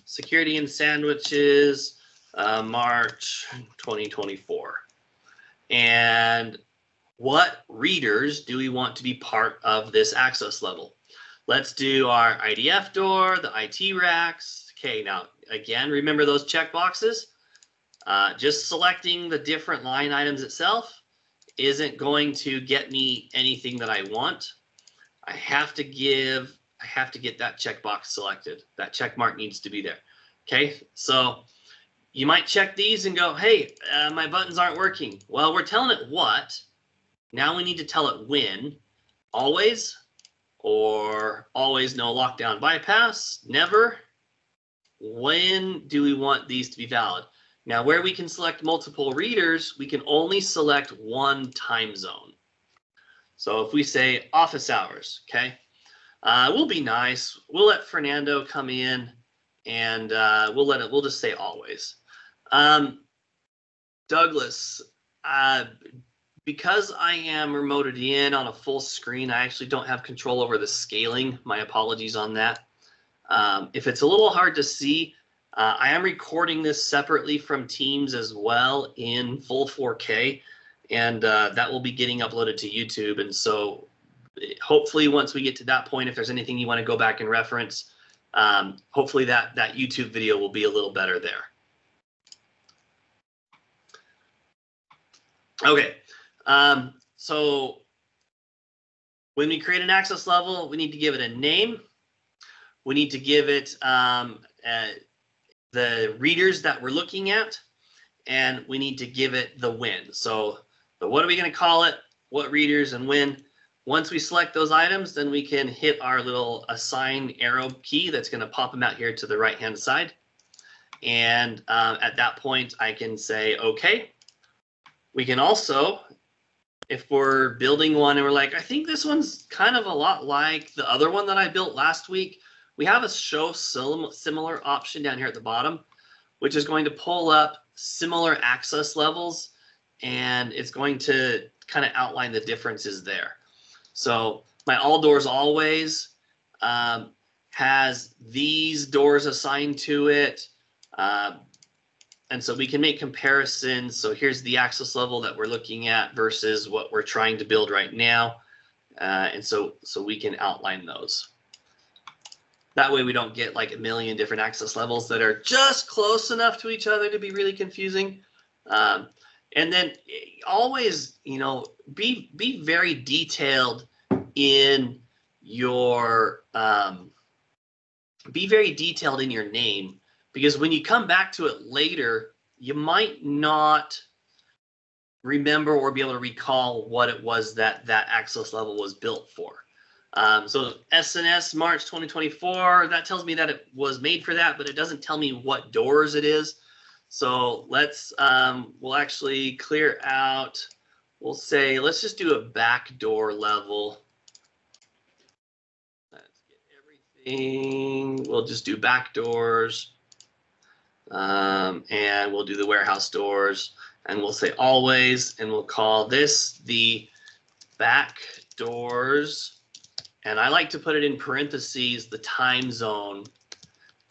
Security and Sandwiches March 2024. And what readers do we want to be part of this access level? Let's do our IDF door, the IT racks. Okay, now again, remember those check boxes. Just selecting the different line items itself isn't going to get me anything that I want. I have to get that checkbox selected. That check mark needs to be there. Okay, so you might check these and go, hey, my buttons aren't working. Well, we're telling it what. Now we need to tell it when. Always, or always no lockdown bypass, never. When do we want these to be valid? Now, where we can select multiple readers, we can only select one time zone. So if we say office hours, okay, we'll be nice. We'll let Fernando come in, and we'll just say always. Douglas, because I am remoted in on a full screen, I actually don't have control over the scaling. My apologies on that. If it's a little hard to see, I am recording this separately from Teams as well in full 4K, and that will be getting uploaded to YouTube. And so hopefully once we get to that point, if there's anything you want to go back and reference, hopefully that YouTube video will be a little better there. Okay, so when we create an access level, we need to give it a name. We need to give it the readers that we're looking at, and we need to give it the when. So what are we going to call it, what readers, and when? Once we select those items, then we can hit our little assign arrow key that's going to pop them out here to the right-hand side. And at that point, I can say, okay. We can also, if we're building one and we're like, I think this one's kind of a lot like the other one that I built last week, we have a show similar option down here at the bottom, which is going to pull up similar access levels, and it's going to kind of outline the differences there. So my all doors always has these doors assigned to it. And so we can make comparisons. So here's the access level that we're looking at versus what we're trying to build right now. And so we can outline those. That way we don't get like a million different access levels that are just close enough to each other to be really confusing. And then always, you know, be very detailed in your name. Because when you come back to it later, you might not remember or be able to recall what it was that access level was built for. So SNS March 2024, that tells me that it was made for that, but it doesn't tell me what doors it is. So let's, we'll actually clear out, we'll say, let's just do a back door level. Let's get everything, we'll just do back doors. And we'll do the warehouse doors, and we'll say always, and we'll call this the back doors. And I like to put it in parentheses, the time zone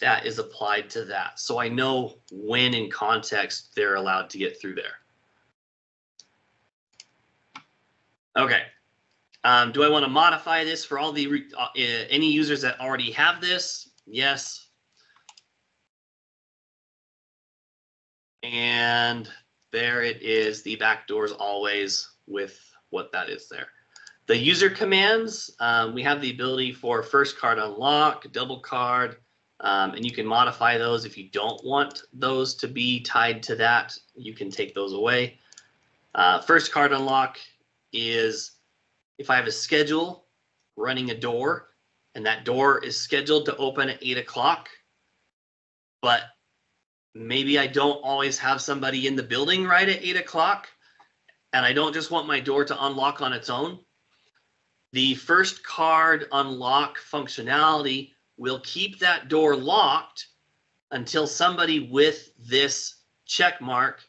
that is applied to that. So I know when in context they're allowed to get through there. Okay. Do I want to modify this for all the any users that already have this? Yes. And there it is, the back doors always with what that is there. The user commands, we have the ability for first card unlock, double card, and you can modify those. If you don't want those to be tied to that, you can take those away. First card unlock is if I have a schedule running a door, and that door is scheduled to open at 8 o'clock, but maybe I don't always have somebody in the building right at 8 o'clock, and I don't just want my door to unlock on its own. The first card unlock functionality will keep that door locked until somebody with this check mark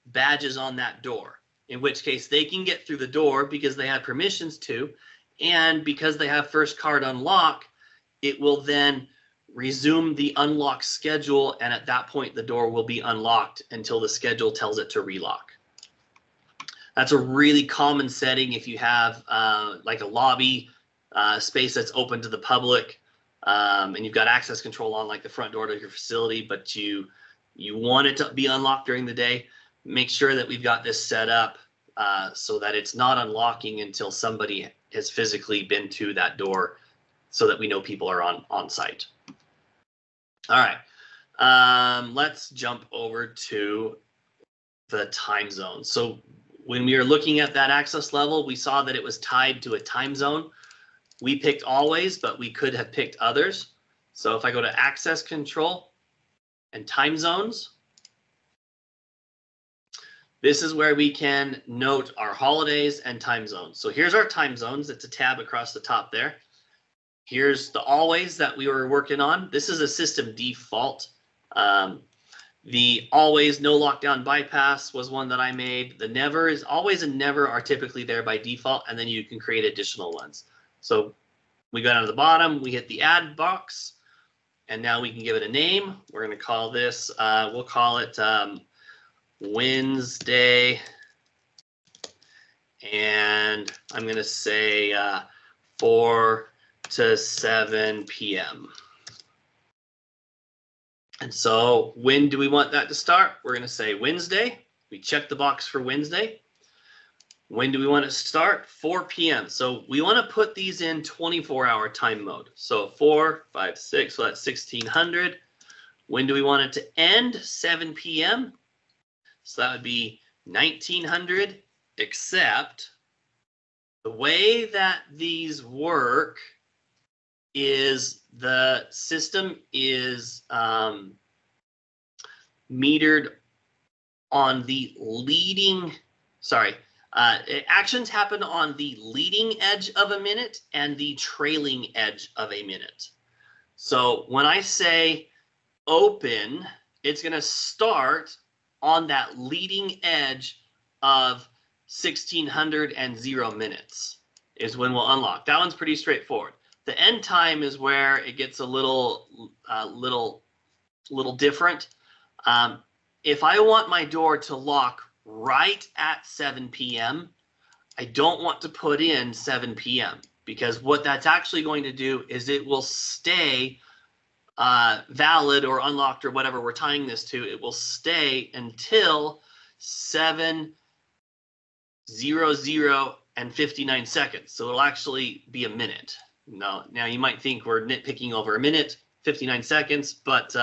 badges on that door, in which case they can get through the door because they have permissions to, and because they have first card unlock, it will then resume the unlock schedule, and at that point the door will be unlocked until the schedule tells it to relock. That's a really common setting if you have like a lobby space that's open to the public, and you've got access control on like the front door to your facility, but you want it to be unlocked during the day. Make sure that we've got this set up so that it's not unlocking until somebody has physically been to that door, so that we know people are on site. All right, let's jump over to the time zone. So when we were looking at that access level, we saw that it was tied to a time zone. We picked always, but we could have picked others. So if I go to access control and time zones, This is where we can note our holidays and time zones. So here's our time zones. It's a tab across the top there. Here's the always that we were working on. This is a system default. The always no lockdown bypass was one that I made. The never is always and never are typically there by default, and then you can create additional ones. So we go down to the bottom, we hit the add box, and now we can give it a name. We're going to call this, we'll call it Wednesday, and I'm going to say 4 to 7 p.m. And so when do we want that to start? We're going to say Wednesday. We check the box for Wednesday. When do we want it to start? 4 p.m. So we want to put these in 24-hour time mode. So 4, 5, 6, so that's 1600. When do we want it to end? 7 p.m. So that would be 1900, except the way that these work is the system is metered on the leading, actions happen on the leading edge of a minute and the trailing edge of a minute. So when I say open, it's going to start on that leading edge of 1600 and 0 minutes is when we'll unlock. That one's pretty straightforward. The end time is where it gets a little different. If I want my door to lock right at 7 p.m., I don't want to put in 7 p.m. because what that's actually going to do is it will stay valid or unlocked or whatever we're tying this to. It will stay until 7:00 and 59 seconds. So it'll actually be a minute. Now you might think we're nitpicking over a minute, 59 seconds, but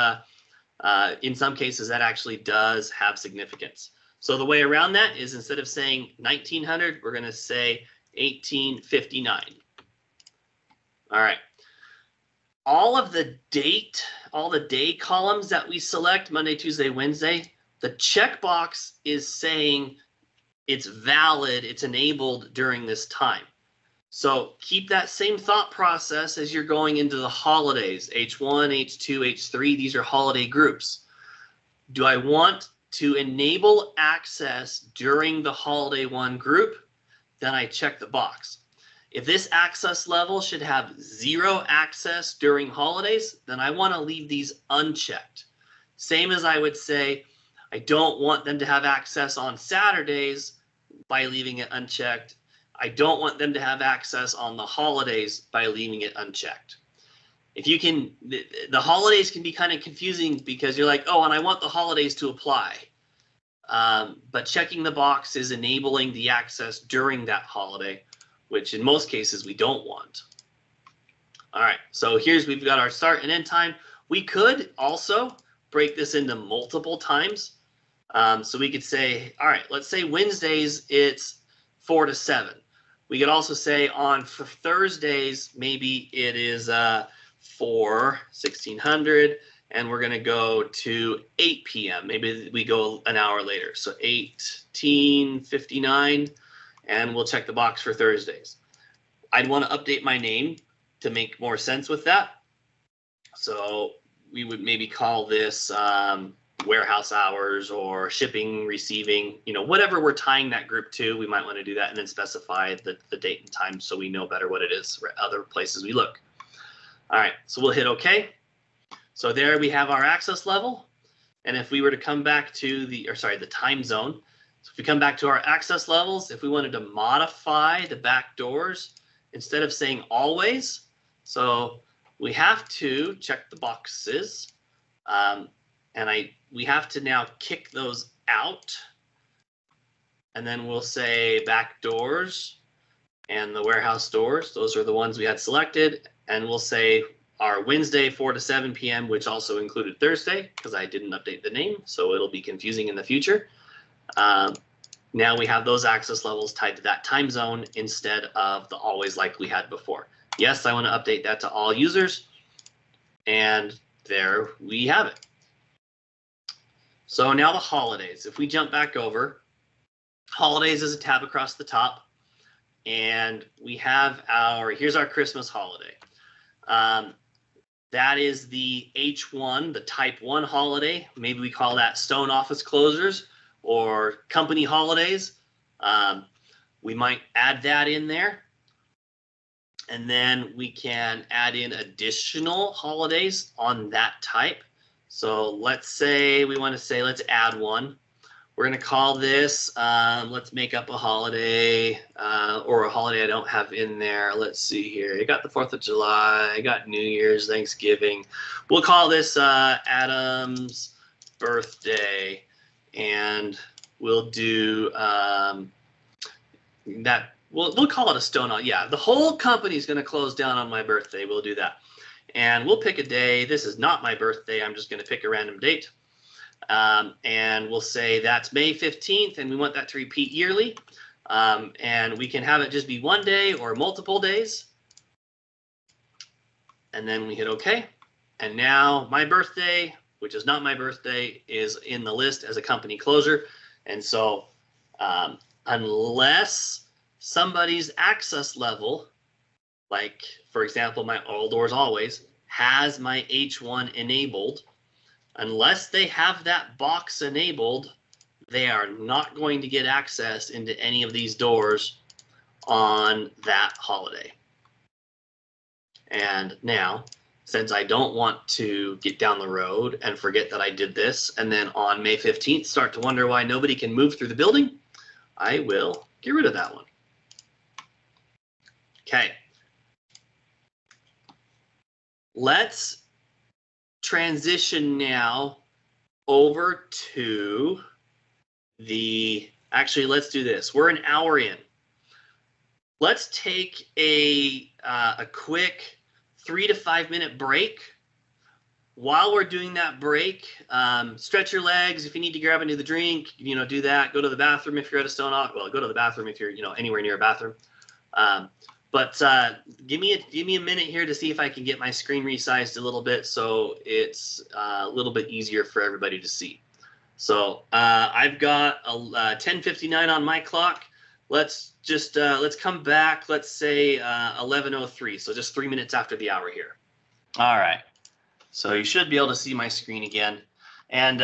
in some cases that actually does have significance. So the way around that is instead of saying 1900, we're going to say 1859. All right. All the day columns that we select, Monday, Tuesday, Wednesday, the checkbox is saying it's valid, it's enabled during this time. So keep that same thought process as you're going into the holidays, H1, H2, H3, these are holiday groups. Do I want to enable access during the holiday 1 group? Then I check the box. If this access level should have 0 access during holidays, then I want to leave these unchecked. Same as I would say, I don't want them to have access on Saturdays by leaving it unchecked. I don't want them to have access on the holidays by leaving it unchecked. If you can, the holidays can be kind of confusing because you're like, oh, and I want the holidays to apply. But checking the box is enabling the access during that holiday, which in most cases we don't want. All right, so we've got our start and end time. We could also break this into multiple times. So we could say, all right, let's say Wednesdays it's 4 to 7. We could also say for Thursdays, maybe it is 1600, and we're going to go to 8 p.m. Maybe we go an hour later. So 1859, and we'll check the box for Thursdays. I'd want to update my name to make more sense with that. So we would maybe call this warehouse hours or shipping, receiving, whatever we're tying that group to, we might want to do that and then specify the date and time so we know better what it is for other places we look. All right, so we'll hit OK. So there we have our access level. And if we were to come back to the time zone, so if we come back to our access levels, if we wanted to modify the back doors, instead of saying always, so we have to check the boxes. We have to now kick those out, and then we'll say back doors and the warehouse doors. Those are the ones we had selected, and we'll say our Wednesday 4 to 7 p.m., which also included Thursday because I didn't update the name, so it'll be confusing in the future. Now we have those access levels tied to that time zone instead of the always like we had before. Yes, I want to update that to all users, and there we have it. So now the holidays. If we jump back over, Holidays is a tab across the top. And we have here's our Christmas holiday. That is the H1, the type 1 holiday. Maybe we call that stone office closers or company holidays. We might add that in there. And then we can add in additional holidays on that type. So let's say we want to say, let's add one. We're going to call this, let's make up a holiday or a holiday I don't have in there. Let's see here. I got the 4th of July. I got New Year's, Thanksgiving. We'll call this Adam's birthday. And we'll do that. We'll call it a stone on. Yeah, the whole company is going to close down on my birthday. We'll do that. And we'll pick a day. This is not my birthday. I'm just going to pick a random date. And we'll say that's May 15th, and we want that to repeat yearly. And we can have it just be one day or multiple days. And then we hit OK. And now my birthday, which is not my birthday, is in the list as a company closure. And so unless somebody's access level, like, for example, my All Doors Always, has my H1 enabled, unless they have that box enabled, they are not going to get access into any of these doors on that holiday. And now, since I don't want to get down the road and forget that I did this, and then on May 15th start to wonder why nobody can move through the building, I will get rid of that one. Okay. Let's transition now over to actually, let's do this. We're an hour in. Let's take a quick 3 to 5 minute break. While we're doing that break, stretch your legs. If you need to grab another drink, do that. Go to the bathroom if you're at a stone off. Well, go to the bathroom if you're, anywhere near a bathroom. But give me a minute here to see if I can get my screen resized a little bit so it's a little bit easier for everybody to see. So I've got a 10:59 on my clock. Let's come back. Let's say 11:03. So just 3 minutes after the hour here. All right. So you should be able to see my screen again, and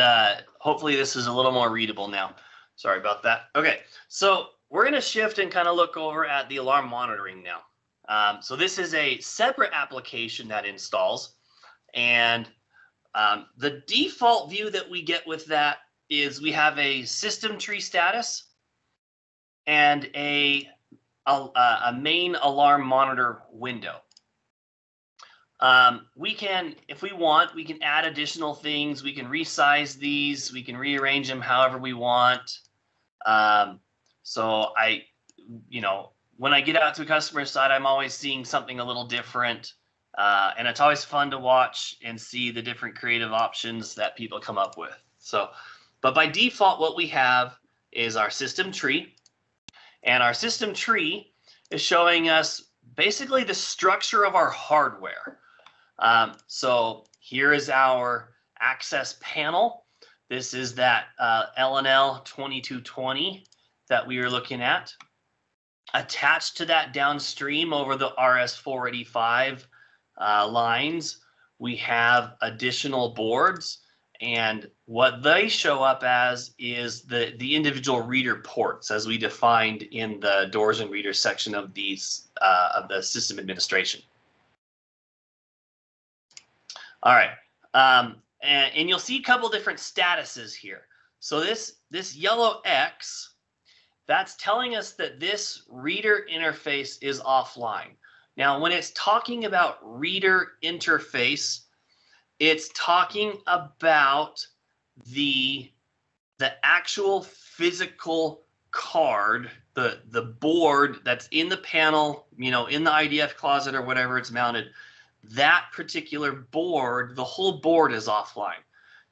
hopefully this is a little more readable now. Sorry about that. Okay. So we're going to shift and kind of look over at the alarm monitoring now. So this is a separate application that installs, and the default view that we get with that is we have a system tree status and a main alarm monitor window. We can, if we want, we can add additional things. We can resize these. We can rearrange them however we want. So when I get out to a customer site, I'm always seeing something a little different. And it's always fun to watch and see the different creative options that people come up with. So, but by default, what we have is our system tree. And our system tree is showing us basically the structure of our hardware. So here is our access panel. This is that LenelS2 that we were looking at. Attached to that downstream over the RS485 lines, we have additional boards, and what they show up as is the individual reader ports as we defined in the doors and readers section of these of the system administration. All right, and you'll see a couple different statuses here. So this yellow X, that's telling us that this reader interface is offline. Now, when it's talking about reader interface, it's talking about the actual physical card, the board that's in the panel, in the IDF closet or whatever it's mounted. That particular board, the whole board is offline.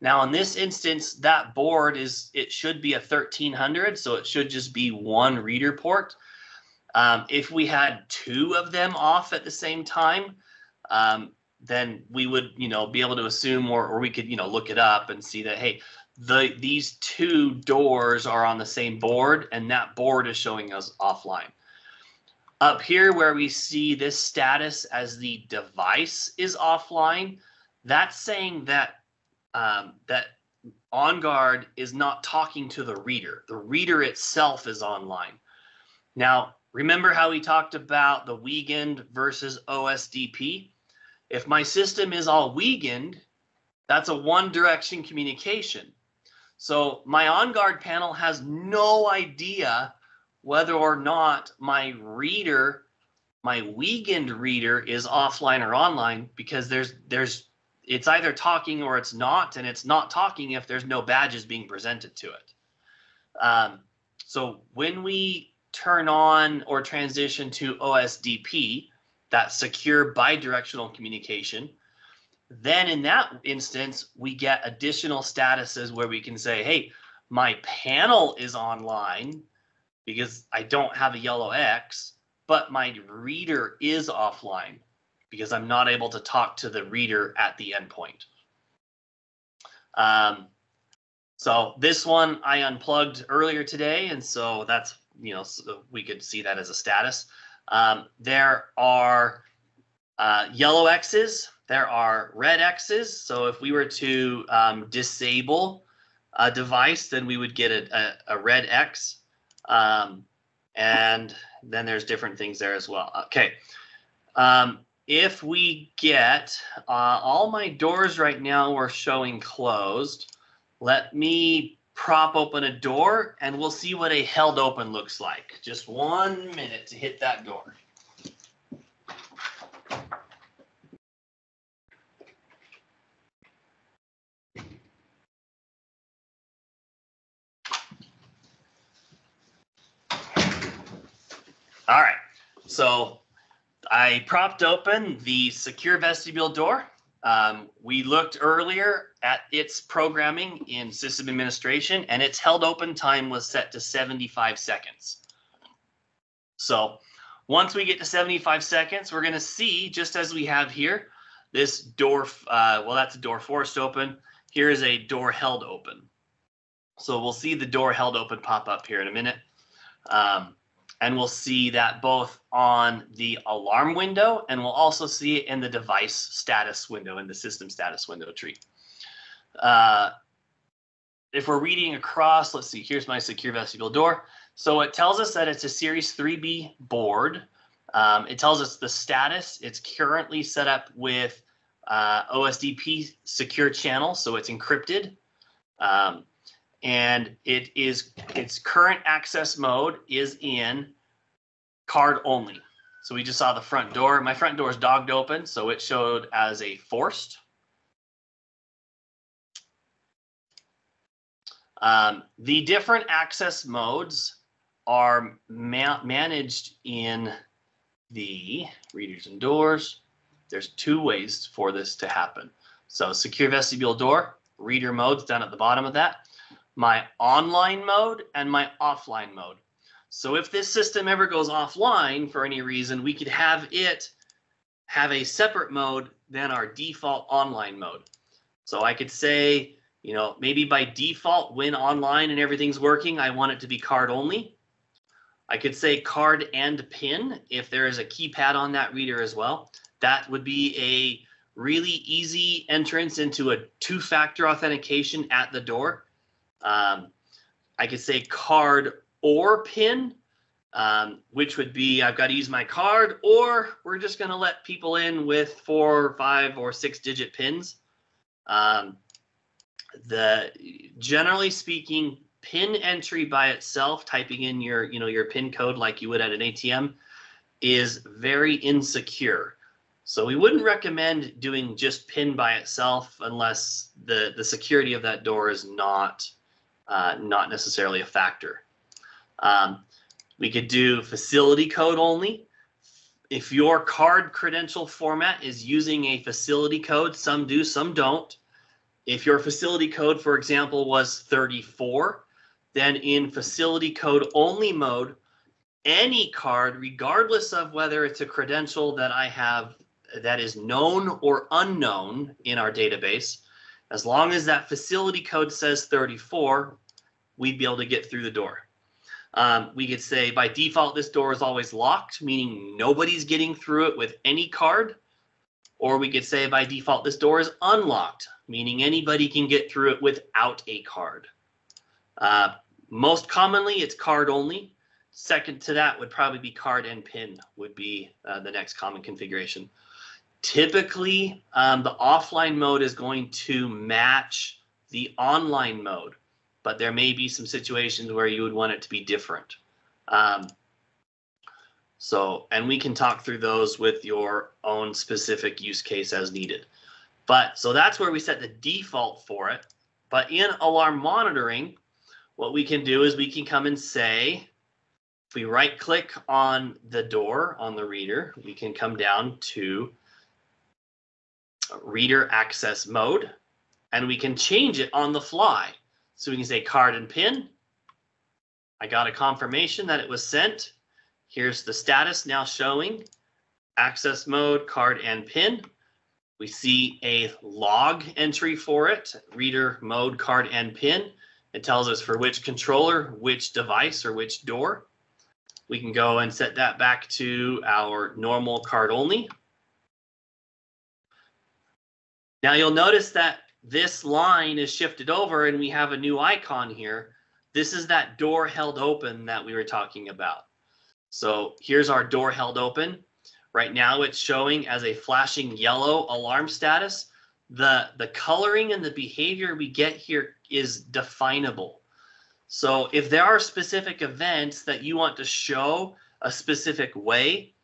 Now, in this instance, that board it should be a 1300, so it should just be one reader port. If we had two of them off at the same time, then we would, be able to assume, or we could, look it up and see that, hey, these two doors are on the same board, and that board is showing us offline. Up here where we see this status as the device is offline, that's saying that that OnGuard is not talking to the reader. The reader itself is online. Now, remember how we talked about the weakened versus OSDP? If my system is all weakened, that's a one-direction communication. So my OnGuard panel has no idea whether or not my reader, my weakened reader, is offline or online, because it's either talking or it's not, and it's not talking if there's no badges being presented to it. So when we turn on or transition to OSDP, that secure bidirectional communication, then in that instance, we get additional statuses where we can say, hey, my panel is online because I don't have a yellow X, but my reader is offline because I'm not able to talk to the reader at the endpoint. So this one I unplugged earlier today, and so that's, so we could see that as a status. There are yellow X's, there are red X's. So if we were to disable a device, then we would get a red X. And then there's different things there as well. Okay. If we get all my doors right now are showing closed, let me prop open a door and we'll see what a held open looks like. Just 1 minute to hit that door. All right, so I propped open the secure vestibule door. We looked earlier at its programming in system administration, and its held open time was set to 75 seconds. So once we get to 75 seconds, we're going to see, just as we have here, this door, well, that's a door forced open. Here is a door held open. So we'll see the door held open pop up here in a minute. And we'll see that both on the alarm window, and we'll also see it in the device status window, in the system status window tree. If we're reading across, let's see, here's my secure vestibule door. So it tells us that it's a Series 3B board. It tells us the status. It's currently set up with OSDP secure channel, so it's encrypted. And its current access mode is in card only. So we just saw the front door. My front door is dogged open, so it showed as a forced. The different access modes are managed in the readers and doors. There's two ways for this to happen. So secure vestibule door, reader modes down at the bottom of that. My online mode and my offline mode. So if this system ever goes offline for any reason, we could have it have a separate mode than our default online mode. So I could say, maybe by default, when online and everything's working, I want it to be card only. I could say card and PIN if there is a keypad on that reader as well. That would be a really easy entrance into a two-factor authentication at the door. I could say card or PIN, which would be I've got to use my card, or we're just going to let people in with 4, 5, or 6-digit pins. Generally speaking, PIN entry by itself, typing in your PIN code like you would at an ATM, is very insecure. So we wouldn't recommend doing just PIN by itself unless the security of that door is not necessarily a factor. We could do facility code only. If your card credential format is using a facility code, some do, some don't. If your facility code, for example, was 34, then in facility code only mode, any card, regardless of whether it's a credential that I have that is known or unknown in our database, As long as that facility code says 34, we'd be able to get through the door. We could say by default, this door is always locked, meaning nobody's getting through it with any card. Or we could say by default, this door is unlocked, meaning anybody can get through it without a card. Most commonly, it's card only. Second to that would probably be card and PIN would be the next common configuration. Typically, the offline mode is going to match the online mode, but there may be some situations where you would want it to be different. And we can talk through those with your own specific use case as needed. So that's where we set the default for it. But in alarm monitoring, what we can do is we can come and say, if we right click on the door on the reader, we can come down to reader access mode, and we can change it on the fly. So we can say card and PIN. I got a confirmation that it was sent. Here's the status now showing access mode, card and PIN. We see a log entry for it, reader mode, card and PIN. It tells us for which controller, which device, or which door. We can go and set that back to our normal card only. Now you'll notice that this line is shifted over and we have a new icon here. This is that door held open that we were talking about. So here's our door held open. Right now it's showing as a flashing yellow alarm status. The coloring and the behavior we get here is definable. So if there are specific events that you want to show a specific way,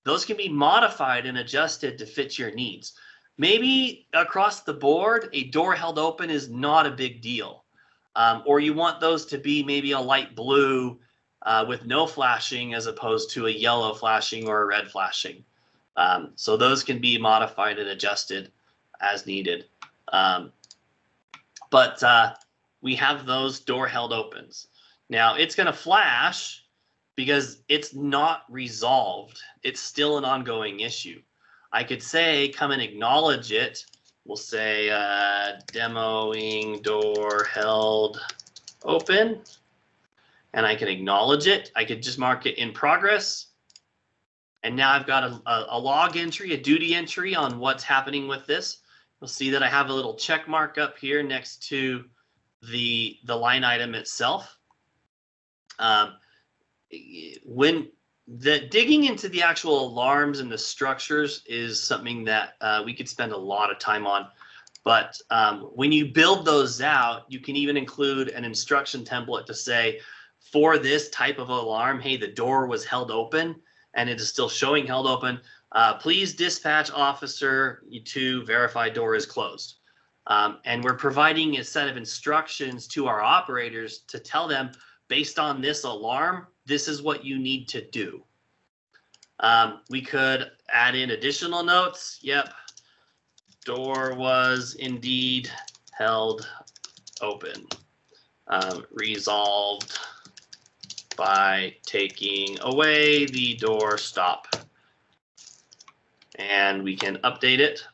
those can be modified and adjusted to fit your needs. Maybe across the board, a door held open is not a big deal. Or you want those to be maybe a light blue with no flashing as opposed to a yellow flashing or a red flashing. So those can be modified and adjusted as needed. We have those door held opens. Now it's going to flash because it's not resolved. It's still an ongoing issue. I could say, come and acknowledge it. We'll say demoing door held open, and I can acknowledge it. I could just mark it in progress. And now I've got a log entry, a duty entry on what's happening with this. You'll see that I have a little check mark up here next to the line item itself. When digging into the actual alarms and the structures is something that we could spend a lot of time on. But when you build those out, you can even include an instruction template to say, for this type of alarm, hey, the door was held open and it is still showing held open. Please dispatch officer to verify door is closed. And we're providing a set of instructions to our operators to tell them, based on this alarm, this is what you need to do. We could add in additional notes. Yep, door was indeed held open. Resolved by taking away the door stop. And we can update it,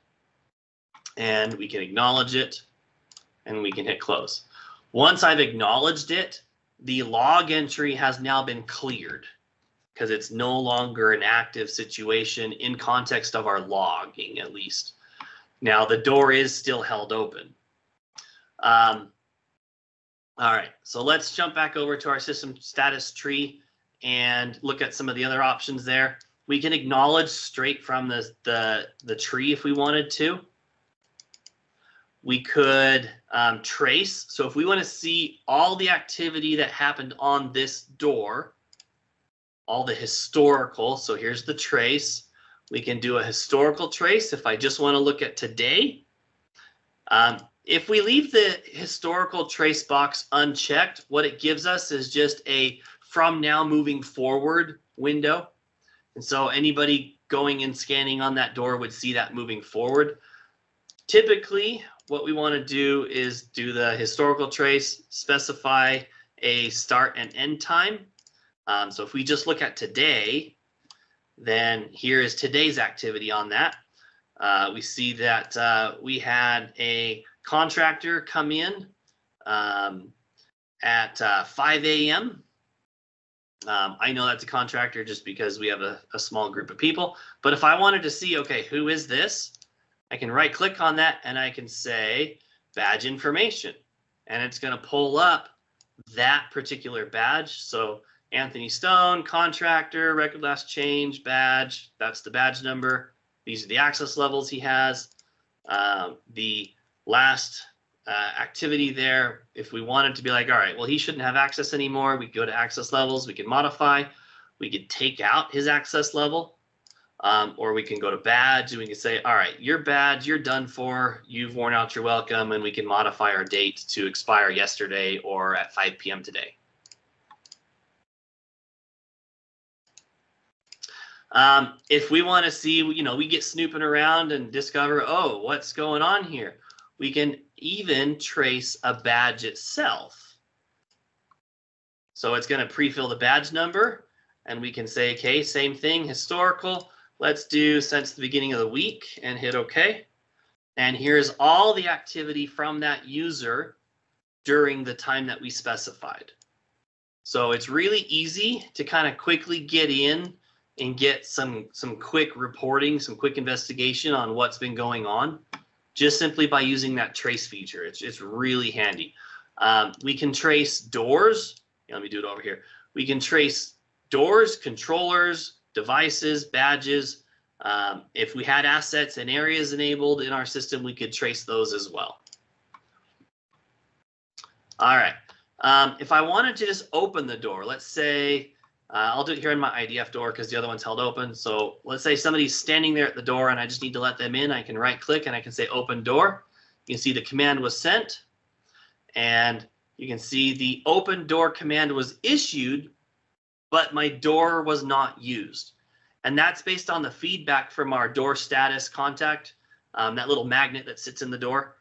and we can acknowledge it, and we can hit close. Once I've acknowledged it, the log entry has now been cleared because it's no longer an active situation in context of our logging, at least. Now the door is still held open. All right, so let's jump back over to our system status tree and look at some of the other options there. We can acknowledge straight from the tree if we wanted to. We could trace. So if we want to see all the activity that happened on this door, all the historical, so here's the trace. We can do a historical trace if I just want to look at today. If we leave the historical trace box unchecked, what it gives us is just a from now moving forward window. And so anybody going and scanning on that door would see that moving forward. Typically, what we want to do is do the historical trace, specify a start and end time. So if we just look at today, then here is today's activity on that. We see that we had a contractor come in at 5 a.m. I know that's a contractor just because we have a small group of people. But if I wanted to see, okay, who is this? I can right click on that and I can say badge information. And it's going to pull up that particular badge. So Anthony Stone, contractor, record last change, badge. That's the badge number. These are the access levels he has. The last activity there, if we wanted to be like, all right, well, he shouldn't have access anymore, we go to access levels, we can modify, we could take out his access level, or we can go to badge and we can say, all right, your badge, you're done for, you've worn out your welcome, and we can modify our date to expire yesterday or at 5 p.m. today. If we want to see, you know, we get snooping around and discover, oh, what's going on here? We can even trace a badge itself. So it's going to pre-fill the badge number, and we can say, okay, same thing, historical. Let's do since the beginning of the week and hit OK. And here's all the activity from that user during the time that we specified. So it's really easy to kind of quickly get in and get some quick reporting, some quick investigation on what's been going on, just simply by using that trace feature. It's really handy. We can trace doors. Let me do it over here. We can trace doors, controllers, devices, badges. If we had assets and areas enabled in our system, we could trace those as well. All right. If I wanted to just open the door, let's say, I'll do it here in my IDF door because the other one's held open. So let's say somebody's standing there at the door and I just need to let them in. I can right click and I can say open door. You can see the command was sent, and you can see the open door command was issued, but my door was not used. And that's based on the feedback from our door status contact, that little magnet that sits in the door,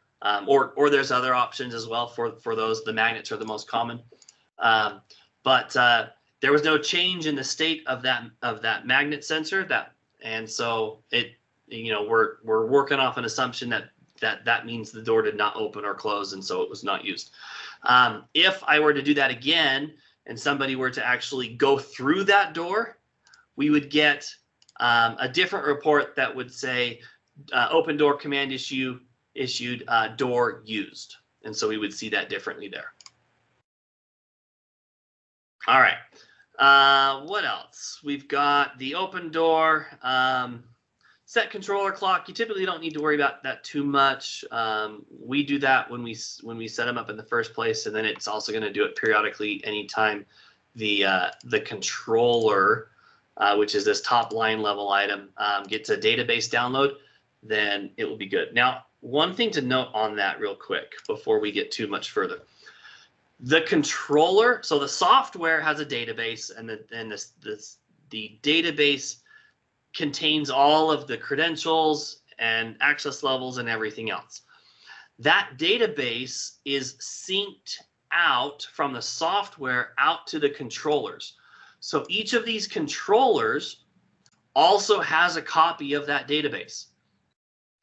or there's other options as well for those. The magnets are the most common. There was no change in the state of that magnet sensor, and so it, you know, we're working off an assumption that means the door did not open or close, and so it was not used. If I were to do that again and somebody were to actually go through that door, we would get a different report that would say open door command issued, door used, and so we would see that differently there. All right. What else? We've got the open door, set controller clock. You typically don't need to worry about that too much. We do that when we set them up in the first place, and then it's also going to do it periodically anytime the controller, which is this top line level item, gets a database download, then it will be good. Now, one thing to note on that real quick before we get too much further. The controller, so the software has a database, and the database contains all of the credentials and access levels and everything else. That database is synced out from the software out to the controllers. So each of these controllers also has a copy of that database.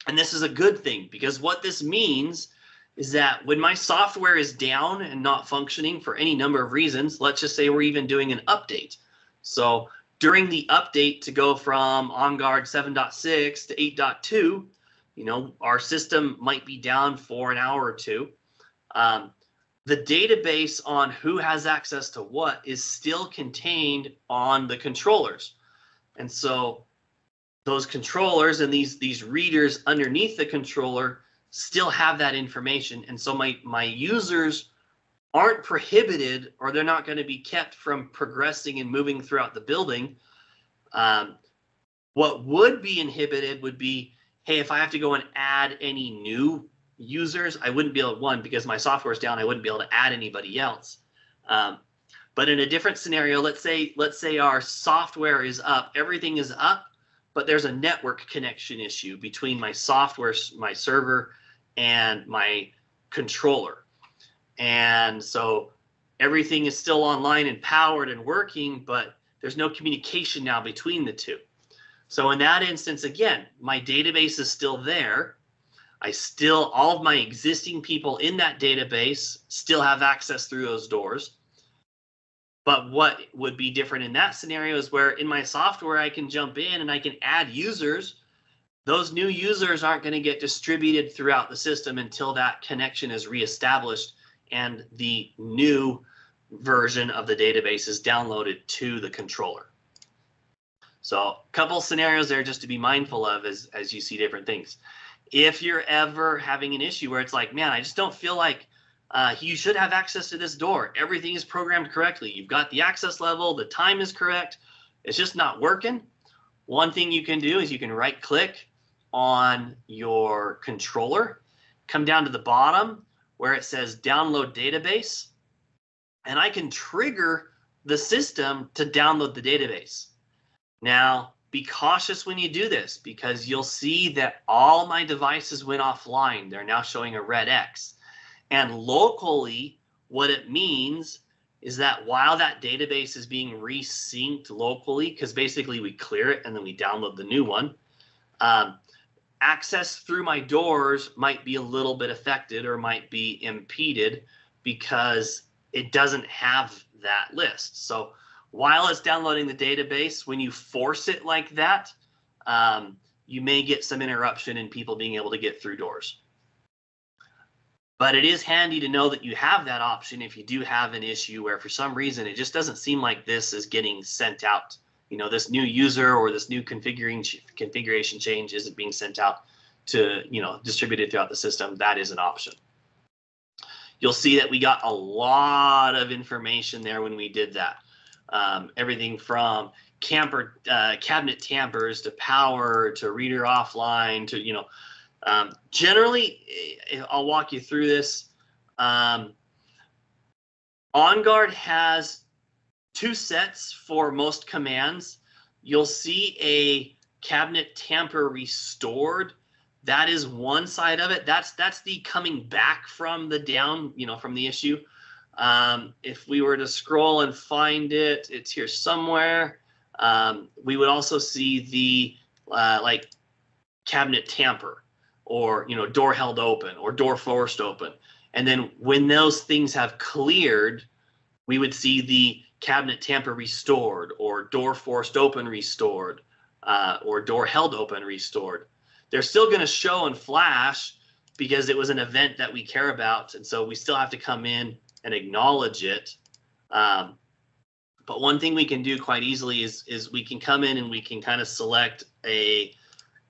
And this is a good thing, because what this means is that when my software is down and not functioning for any number of reasons, let's just say we're even doing an update. So during the update to go from OnGuard 7.6 to 8.2, you know, our system might be down for an hour or two. The database on who has access to what is still contained on the controllers. And so those controllers and these readers underneath the controller still have that information, and so my users aren't prohibited, or they're not going to be kept from progressing and moving throughout the building. What would be inhibited would be, hey, if I have to go and add any new users, I wouldn't be able to, one, because my software is down, I wouldn't be able to add anybody else. But in a different scenario, let's say our software is up, everything is up, but there's a network connection issue between my software, my server, and my controller. And so everything is still online and powered and working, but there's no communication now between the two. So in that instance, again, my database is still there, all of my existing people in that database still have access through those doors. But what would be different in that scenario is where in my software, I can jump in and I can add users. Those new users aren't going to get distributed throughout the system until that connection is reestablished and the new version of the database is downloaded to the controller. So a couple scenarios there just to be mindful of as you see different things. If you're ever having an issue where it's like, man, I just don't feel like you should have access to this door. Everything is programmed correctly. You've got the access level, the time is correct. It's just not working. One thing you can do is you can right click on your controller, come down to the bottom where it says download database, and I can trigger the system to download the database. Now, be cautious when you do this because you'll see that all my devices went offline. They're now showing a red X. And locally, what it means is that while that database is being resynced locally, because basically we clear it and then we download the new one, access through my doors might be a little bit affected or might be impeded because it doesn't have that list. So while it's downloading the database, when you force it like that, you may get some interruption in people being able to get through doors. But it is handy to know that you have that option if you do have an issue where for some reason it just doesn't seem like this is getting sent out. You know, this new user or this new configuration change isn't being sent out to, you know, distributed throughout the system. That is an option. You'll see that we got a lot of information there when we did that. Everything from cabinet tampers to power to reader offline to, you know, generally, I'll walk you through this. OnGuard has two sets for most commands. You'll see a cabinet tamper restored. That is one side of it. That's the coming back from the down, you know, from the issue. If we were to scroll and find it, it's here somewhere. We would also see the like cabinet tamper, or, you know, door held open or door forced open. And then when those things have cleared, we would see the cabinet tamper restored or door forced open restored or door held open restored. They're still going to show and flash because it was an event that we care about. And so we still have to come in and acknowledge it. But one thing we can do quite easily is we can come in and we can kind of select a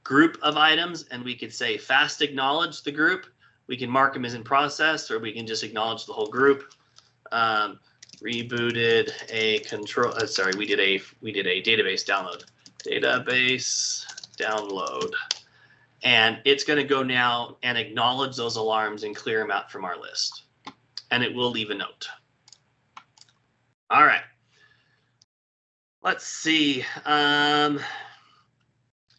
group of items and we could say fast acknowledge the group. We can mark them as in process, or we can just acknowledge the whole group. Rebooted a control. Sorry, we did a database download. Database download, and it's going to go now and acknowledge those alarms and clear them out from our list, and it will leave a note. All right. Let's see.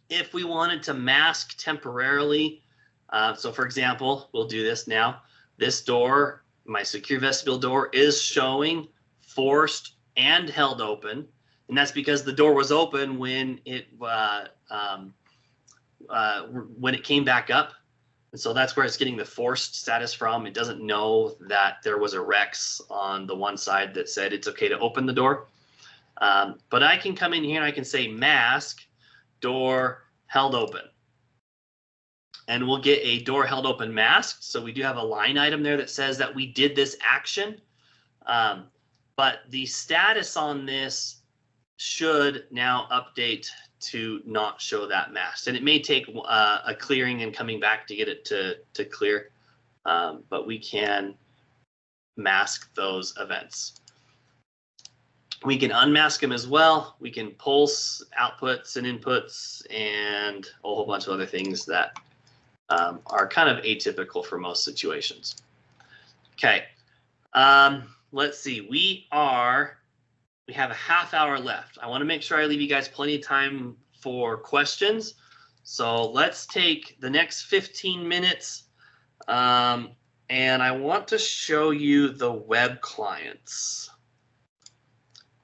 If we wanted to mask temporarily, so for example, we'll do this now. This door, my secure vestibule door, is showing forced and held open, and that's because the door was open when it came back up, and so that's where it's getting the forced status from. It doesn't know that there was a Rex on the one side that said it's okay to open the door. But I can come in here and I can say mask door held open, and we'll get a door held open masked. So we do have a line item there that says that we did this action, but the status on this should now update to not show that masked, and it may take a clearing and coming back to get it to clear, but we can mask those events. We can unmask them as well. We can pulse outputs and inputs and a whole bunch of other things that are kind of atypical for most situations. Okay, let's see. We have a half hour left. I want to make sure I leave you guys plenty of time for questions. So let's take the next 15 minutes, and I want to show you the web clients,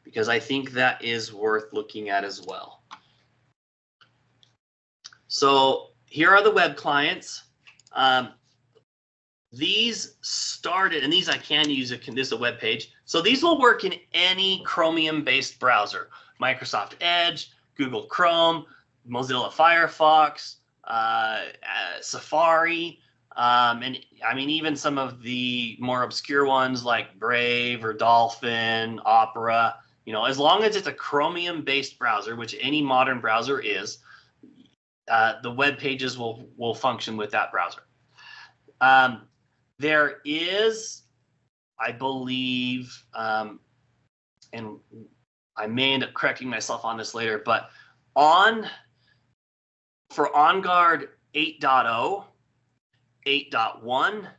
because I think that is worth looking at as well. So here are the web clients. These started, and these I can use, this is a web page. So these will work in any Chromium-based browser, Microsoft Edge, Google Chrome, Mozilla Firefox, Safari, and I mean, even some of the more obscure ones like Brave or Dolphin, Opera, you know, as long as it's a Chromium-based browser, which any modern browser is, the web pages will function with that browser. There is, I believe, and I may end up correcting myself on this later, but for OnGuard 8.0, 8.1,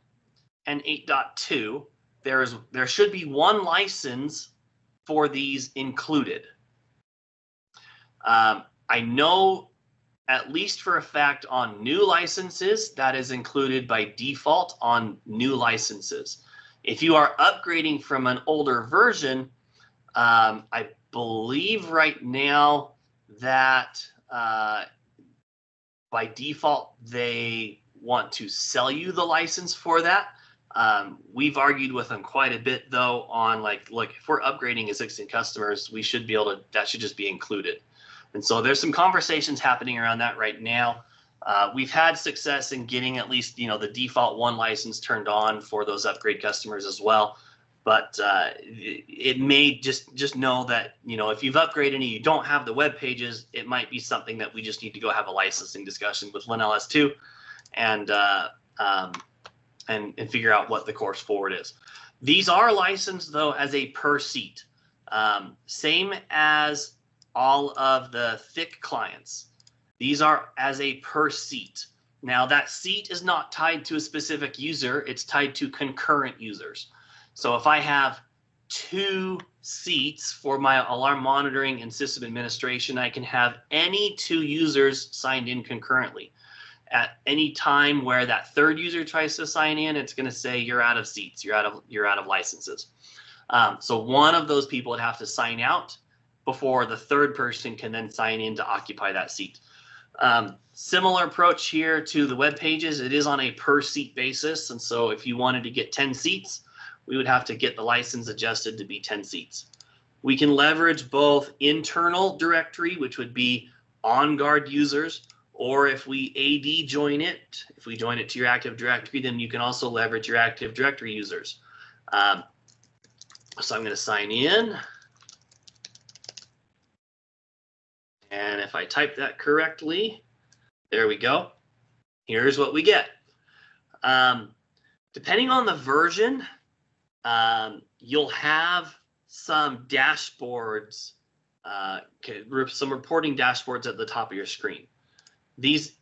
and 8.2, there should be one license for these included. I know, at least for a fact, on new licenses, that is included by default on new licenses. If you are upgrading from an older version, I believe right now that by default they want to sell you the license for that. We've argued with them quite a bit though on like, look, if we're upgrading existing customers, we should be able to, that should just be included. And so there's some conversations happening around that right now. We've had success in getting at least, you know, the default one license turned on for those upgrade customers as well. But it may just know that, you know, if you've upgraded and you don't have the web pages, it might be something that we just need to go have a licensing discussion with LenelS2 and figure out what the course forward is. These are licensed though as a per seat, same as all of the thick clients. These are as a per seat. Now that seat is not tied to a specific user, it's tied to concurrent users. So if I have 2 seats for my alarm monitoring and system administration, I can have any 2 users signed in concurrently. At any time where that 3rd user tries to sign in, it's going to say you're out of seats, you're out of licenses. So one of those people would have to sign out before the 3rd person can then sign in to occupy that seat. Similar approach here to the web pages. It is on a per seat basis. And so if you wanted to get 10 seats, we would have to get the license adjusted to be 10 seats. We can leverage both internal directory, which would be OnGuard users, or if we AD join it, if we join it to your Active Directory, then you can also leverage your Active Directory users. So I'm going to sign in. And if I type that correctly, there we go. Here's what we get. Depending on the version, you'll have some dashboards, some reporting dashboards at the top of your screen.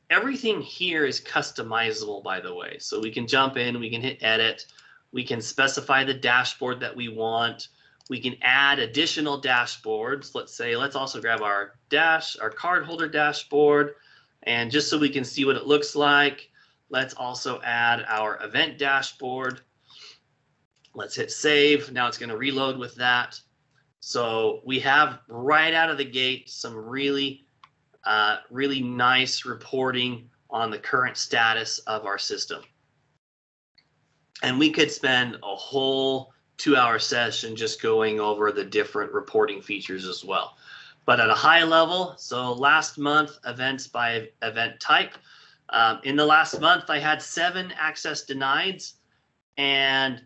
Everything here is customizable, by the way. So we can jump in, we can hit edit, we can specify the dashboard that we want. We can add additional dashboards. Let's also grab our cardholder dashboard. And just so we can see what it looks like, let's also add our event dashboard. Let's hit save. Now it's going to reload with that. So we have right out of the gate some really nice reporting on the current status of our system. And we could spend a whole 2-hour session just going over the different reporting features as well. But at a high level, so last month, events by event type. In the last month, I had 7 access denieds and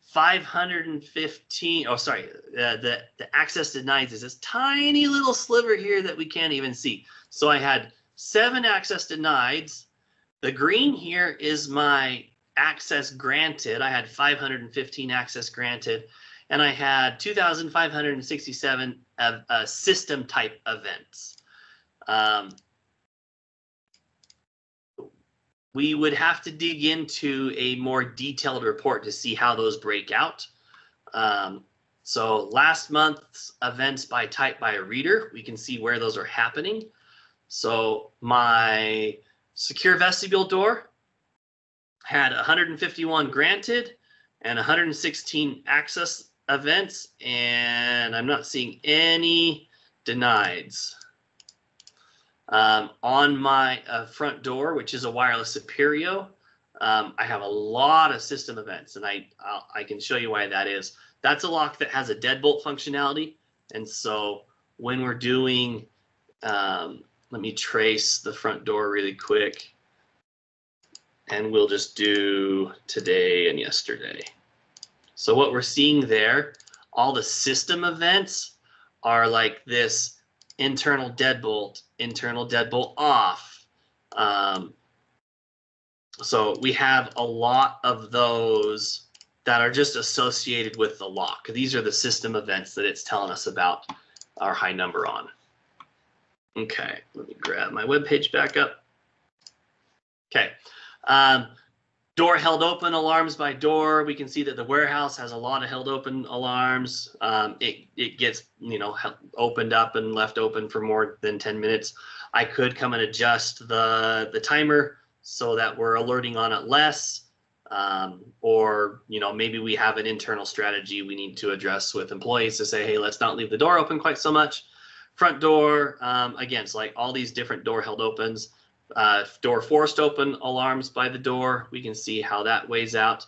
515, the access denieds is this tiny little sliver here that we can't even see. So I had 7 access denieds. The green here is my access granted. I had 515 access granted, and I had 2,567 system type events. We would have to dig into a more detailed report to see how those break out. So last month's events by type by a reader, we can see where those are happening. So my secure vestibule door had 151 granted and 116 access events, and I'm not seeing any denieds. On my front door, which is a wireless Superior, I have a lot of system events, and I can show you why that is. That's a lock that has a deadbolt functionality, and so when we're doing, let me trace the front door really quick, and we'll just do today and yesterday. So what we're seeing there, all the system events are like this internal deadbolt off. So we have a lot of those that are just associated with the lock. These are the system events that it's telling us about our high number on. Okay, let me grab my web page back up. Okay, door held open alarms by door. We can see that the warehouse has a lot of held open alarms. It gets, you know, opened up and left open for more than 10 minutes. I could come and adjust the timer so that we're alerting on it less, or, you know, maybe we have an internal strategy we need to address with employees to say, hey, let's not leave the door open quite so much. Front door, again, it's like all these different door held opens. Door forced open alarms by the door. We can see how that weighs out.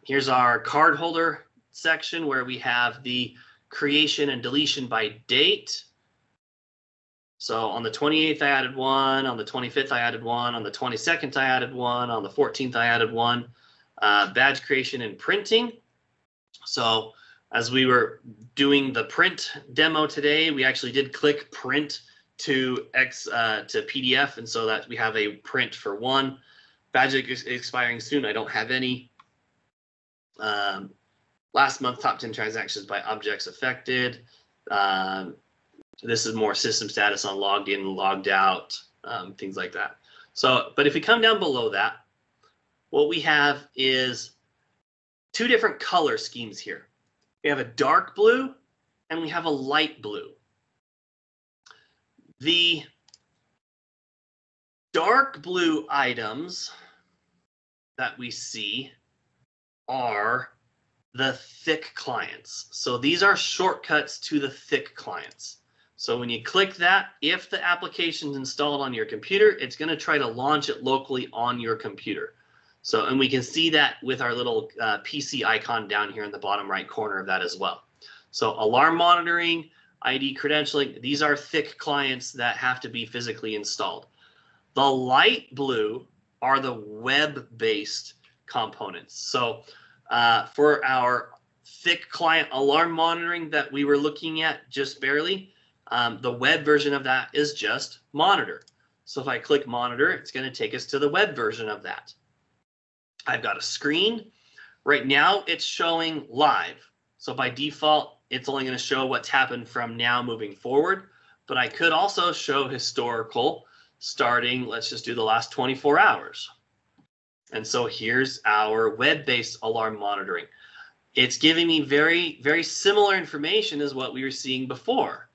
Here's our card holder section where we have the creation and deletion by date. So on the 28th, I added one. On the 25th, I added one. On the 22nd, I added one. On the 14th, I added one. Badge creation and printing. So as we were doing the print demo today, we actually did click print to PDF, and so that we have a print for one. Badge expiring soon. I don't have any. Last month, top 10 transactions by objects affected. This is more system status on logged in, logged out, things like that. So, but if we come down below that, what we have is two different color schemes here. We have a dark blue and we have a light blue. The dark blue items that we see are the thick clients. So these are shortcuts to the thick clients. So when you click that, if the application is installed on your computer, it's going to try to launch it locally on your computer. So, and we can see that with our little PC icon down here in the bottom right corner of that as well. So alarm monitoring, ID credentialing, these are thick clients that have to be physically installed. The light blue are the web-based components. So for our thick client alarm monitoring that we were looking at just barely, the web version of that is just monitor. So if I click monitor, it's going to take us to the web version of that. I've got a screen. Right now it's showing live. So by default, it's only going to show what's happened from now moving forward. But I could also show historical starting, let's just do the last 24 hours. And so here's our web-based alarm monitoring. It's giving me very, very similar information as what we were seeing before.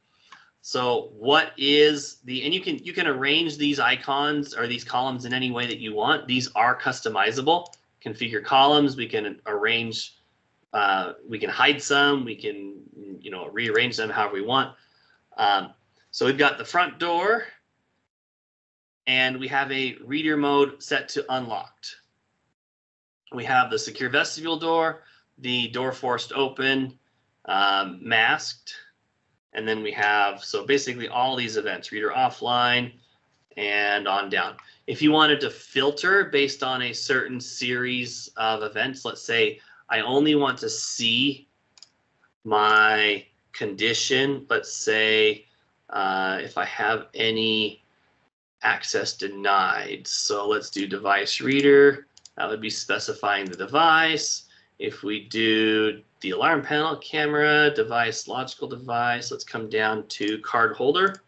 So what is the, and you can arrange these icons or these columns in any way that you want. These are customizable. Configure columns, we can arrange, we can hide some, we can, you know, rearrange them however we want. So we've got the front door and we have a reader mode set to unlocked. We have the secure vestibule door, the door forced open, masked, and then we have, so basically all these events, reader offline and on down. If you wanted to filter based on a certain series of events, let's say I only want to see my condition, let's say if I have any access denied. So let's do device reader, that would be specifying the device. If we do the alarm panel, camera, device, logical device, let's come down to card holder.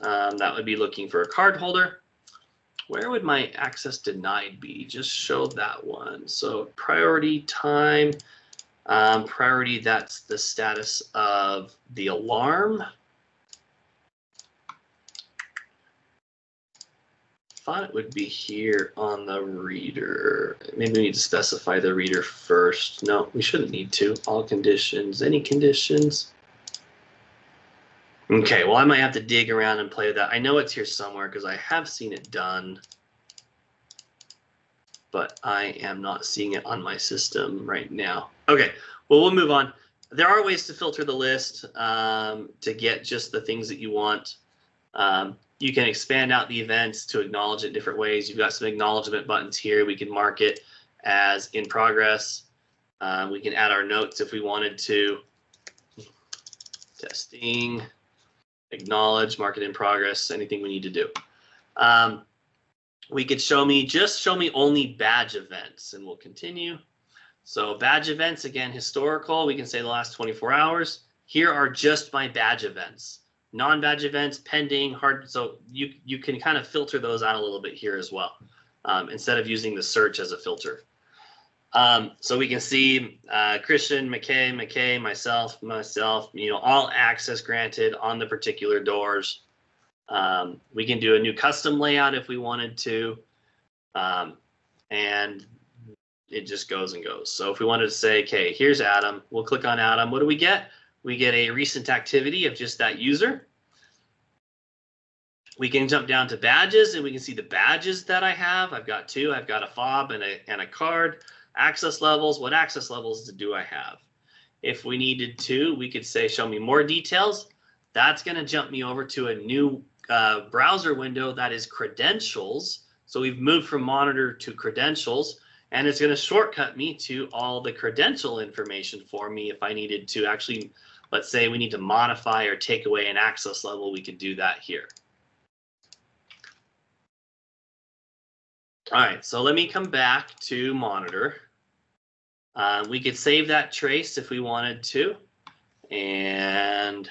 That would be looking for a card holder. Where would my access denied be? Just show that one. So priority time, priority, that's the status of the alarm. Thought it would be here on the reader. Maybe we need to specify the reader first. No, we shouldn't need to. All conditions, any conditions. Okay, well, I might have to dig around and play with that. I know it's here somewhere because I have seen it done. but I am not seeing it on my system right now. Okay, well, we'll move on. There are ways to filter the list to get just the things that you want. You can expand out the events to acknowledge it different ways. You've got some acknowledgement buttons here. We can mark it as in progress. We can add our notes if we wanted to. Testing, acknowledge, mark it in progress, anything we need to do. We could show me only badge events, and we'll continue. So badge events, again, historical, we can say the last 24 hours. Here are just my badge events. Non-badge events, pending, hard, so you can kind of filter those out a little bit here as well, instead of using the search as a filter. So we can see Christian, McKay, myself, all access granted on the particular doors. We can do a new custom layout if we wanted to, and it just goes and goes. So if we wanted to say, okay, here's Adam, we'll click on Adam. What do we get? We get a recent activity of just that user. We can jump down to badges, and we can see the badges that I have. I've got two. I've got a fob and a card. Access levels. What access levels do I have? If we needed to, we could say, show me more details. That's going to jump me over to a new browser window that is credentials. So we've moved from monitor to credentials, and it's going to shortcut me to all the credential information for me. If I needed to actually, let's say we need to modify or take away an access level, we could do that here. All right, so let me come back to monitor. We could save that trace if we wanted to. And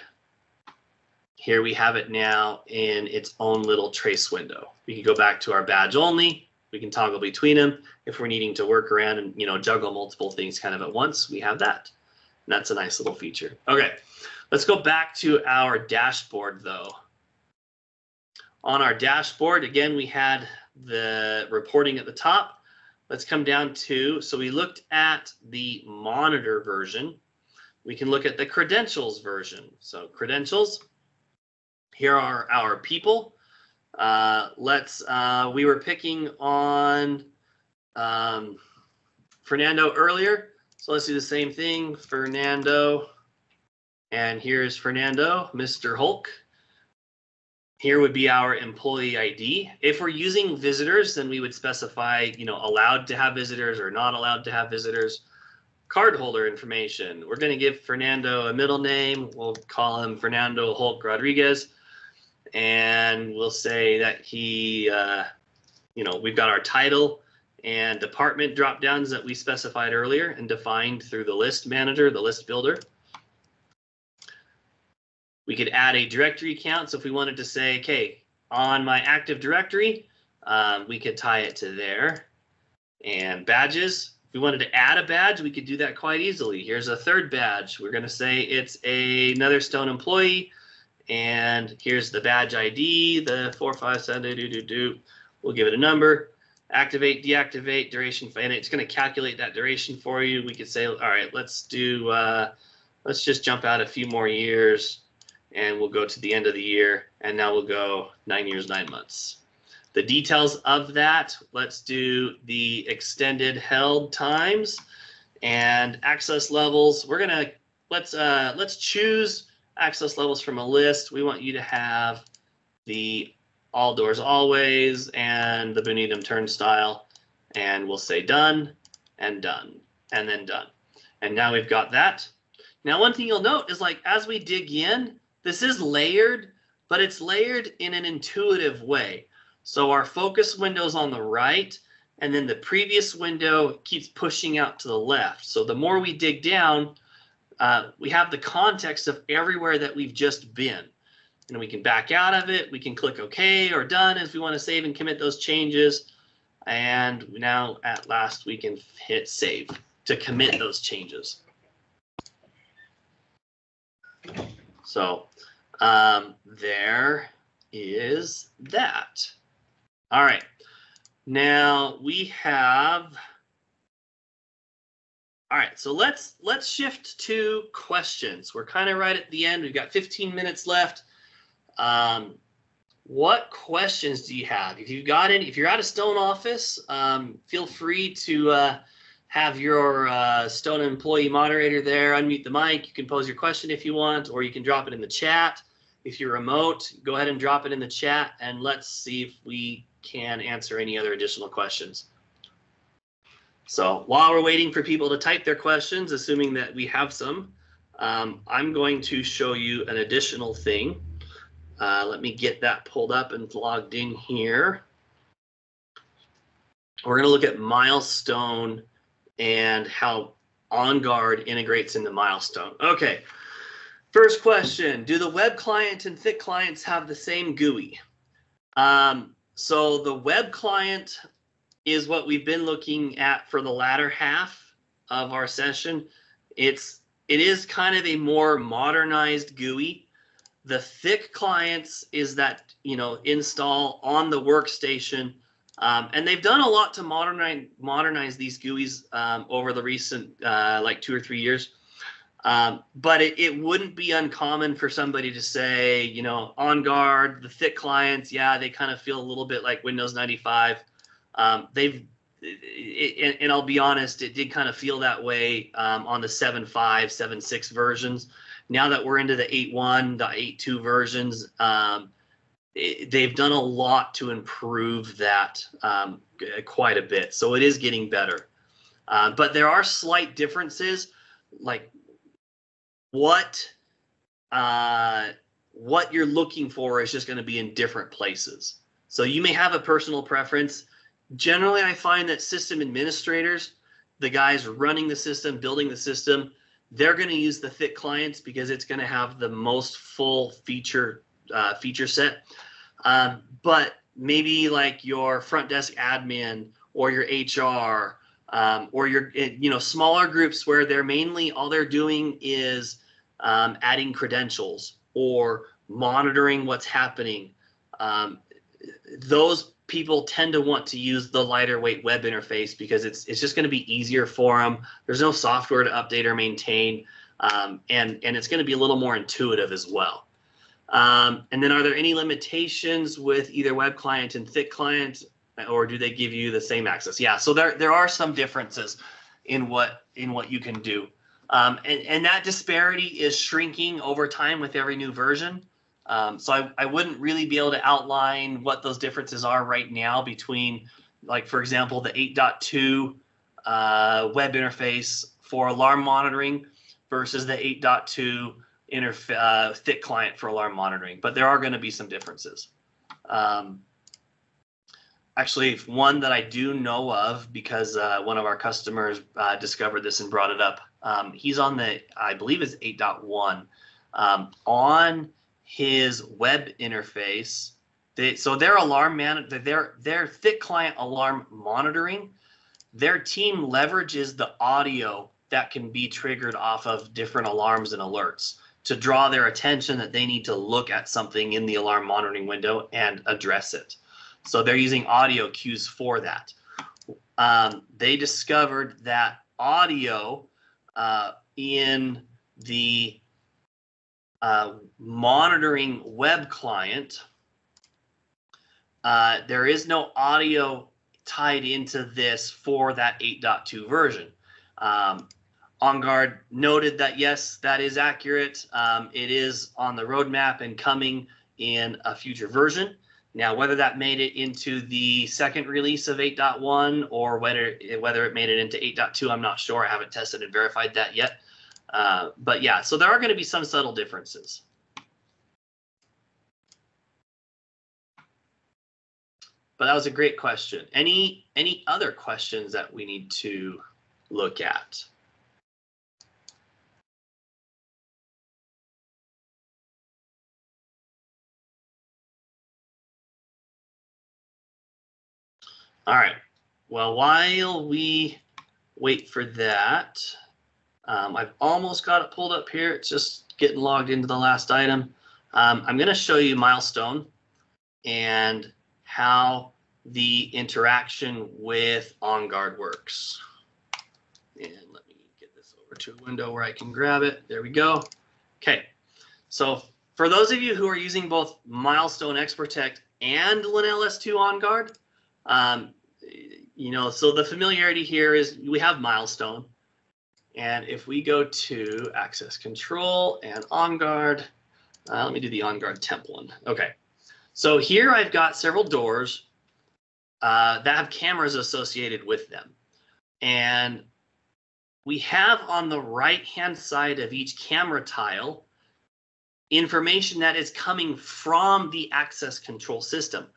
here we have it now in its own little trace window. We can go back to our badge only. We can toggle between them. If we're needing to work around and juggle multiple things kind of at once, we have that. And that's a nice little feature. Okay, let's go back to our dashboard though. On our dashboard, again, we had the reporting at the top. Let's come down to, so we looked at the monitor version. We can look at the credentials version. So credentials, here are our people. We were picking on Fernando earlier. So let's do the same thing, Fernando. And here's Fernando, Mr. Hulk. Here would be our employee ID. If we're using visitors, then we would specify, allowed to have visitors or not allowed to have visitors. Cardholder information. We're going to give Fernando a middle name. We'll call him Fernando Hulk Rodriguez. And we'll say that he, we've got our title and department drop downs that we specified earlier and defined through the list manager, the list builder. We could add a directory count. So if we wanted to say, okay, on my Active Directory, we could tie it to there. And badges, if we wanted to add a badge, we could do that quite easily. Here's a third badge. We're going to say it's another Stone employee. And here's the badge ID, the 457. We'll give it a number. Activate, deactivate, duration, and it's going to calculate that duration for you. We could say, all right, let's just jump out a few more years. And we'll go to the end of the year, and now we'll go 9 years, 9 months. The details of that, let's do the extended held times and access levels. We're gonna, let's choose access levels from a list. We want you to have the all doors always and the beneath them turnstile, and we'll say done and done and then done. And now we've got that. Now, one thing you'll note is as we dig in, this is layered, but it's layered in an intuitive way. So our focus window is on the right, and then the previous window keeps pushing out to the left. So the more we dig down, we have the context of everywhere that we've just been. And we can back out of it. We can click OK or done if we want to save and commit those changes. And now at last, we can hit save to commit those changes. So there is that. All right. Now we have. All right. So let's shift to questions. We're kind of right at the end. We've got 15 minutes left. what questions do you have? If you've got any, if you're at a Stone office, feel free to have your Stone employee moderator there unmute the mic. You can pose your question if you want, or you can drop it in the chat. If you're remote, go ahead and drop it in the chat, and let's see if we can answer any other additional questions. So while we're waiting for people to type their questions, assuming that we have some, I'm going to show you an additional thing. Let me get that pulled up and logged in here. We're going to look at Milestone and how OnGuard integrates into Milestone. Okay, first question, do the web client and thick clients have the same GUI? So the web client is what we've been looking at for the latter half of our session. It is kind of a more modernized GUI. The thick clients is that, you know, install on the workstation, and they've done a lot to modernize these GUIs over the recent like 2 or 3 years. But it wouldn't be uncommon for somebody to say, you know, OnGuard, the thick clients, yeah, they kind of feel a little bit like Windows 95. And I'll be honest, it did kind of feel that way on the 7.5, 7.6 versions. Now that we're into the 8.1, the 8.2 versions, they've done a lot to improve that quite a bit. So it is getting better. But there are slight differences, like what you're looking for is just going to be in different places. So you may have a personal preference. Generally, I find that system administrators, the guys running the system, building the system, they're going to use the thick clients because it's going to have the most full feature set. But maybe like your front desk admin or your HR or your smaller groups where they're mainly all they're doing is adding credentials or monitoring what's happening. Those people tend to want to use the lighter weight web interface because it's just going to be easier for them. There's no software to update or maintain, and it's going to be a little more intuitive as well. And then, are there any limitations with either web client and thick client, or do they give you the same access? Yeah, so there are some differences in what you can do, and that disparity is shrinking over time with every new version. So I wouldn't really be able to outline what those differences are right now between, like, for example, the 8.2 web interface for alarm monitoring versus the 8.2 thick client for alarm monitoring. But there are going to be some differences. Actually, one that I do know of because one of our customers discovered this and brought it up. He's on the, I believe it's 8.1. On his web interface, so their alarm their thick client alarm monitoring, their team leverages the audio that can be triggered off of different alarms and alerts to draw their attention that they need to look at something in the alarm monitoring window and address it. So they're using audio cues for that. They discovered that audio in the monitoring web client, there is no audio tied into this for that 8.2 version. OnGuard noted that yes, that is accurate. It is on the roadmap and coming in a future version. Now, whether that made it into the second release of 8.1 or whether it made it into 8.2, I'm not sure. I haven't tested and verified that yet. But yeah, so there are going to be some subtle differences. But that was a great question. Any other questions that we need to look at? All right. Well, while we wait for that, I've almost got it pulled up here. It's just getting logged into the last item. I'm going to show you Milestone and how the interaction with OnGuard works. And let me get this over to a window where I can grab it. There we go. Okay. So For those of you who are using both Milestone XProtect and LenelS2 OnGuard, so the familiarity here is we have Milestone. And if we go to access control and OnGuard, let me do the OnGuard temp one. Okay, so here I've got several doors that have cameras associated with them. And we have on the right-hand side of each camera tile information that is coming from the access control system.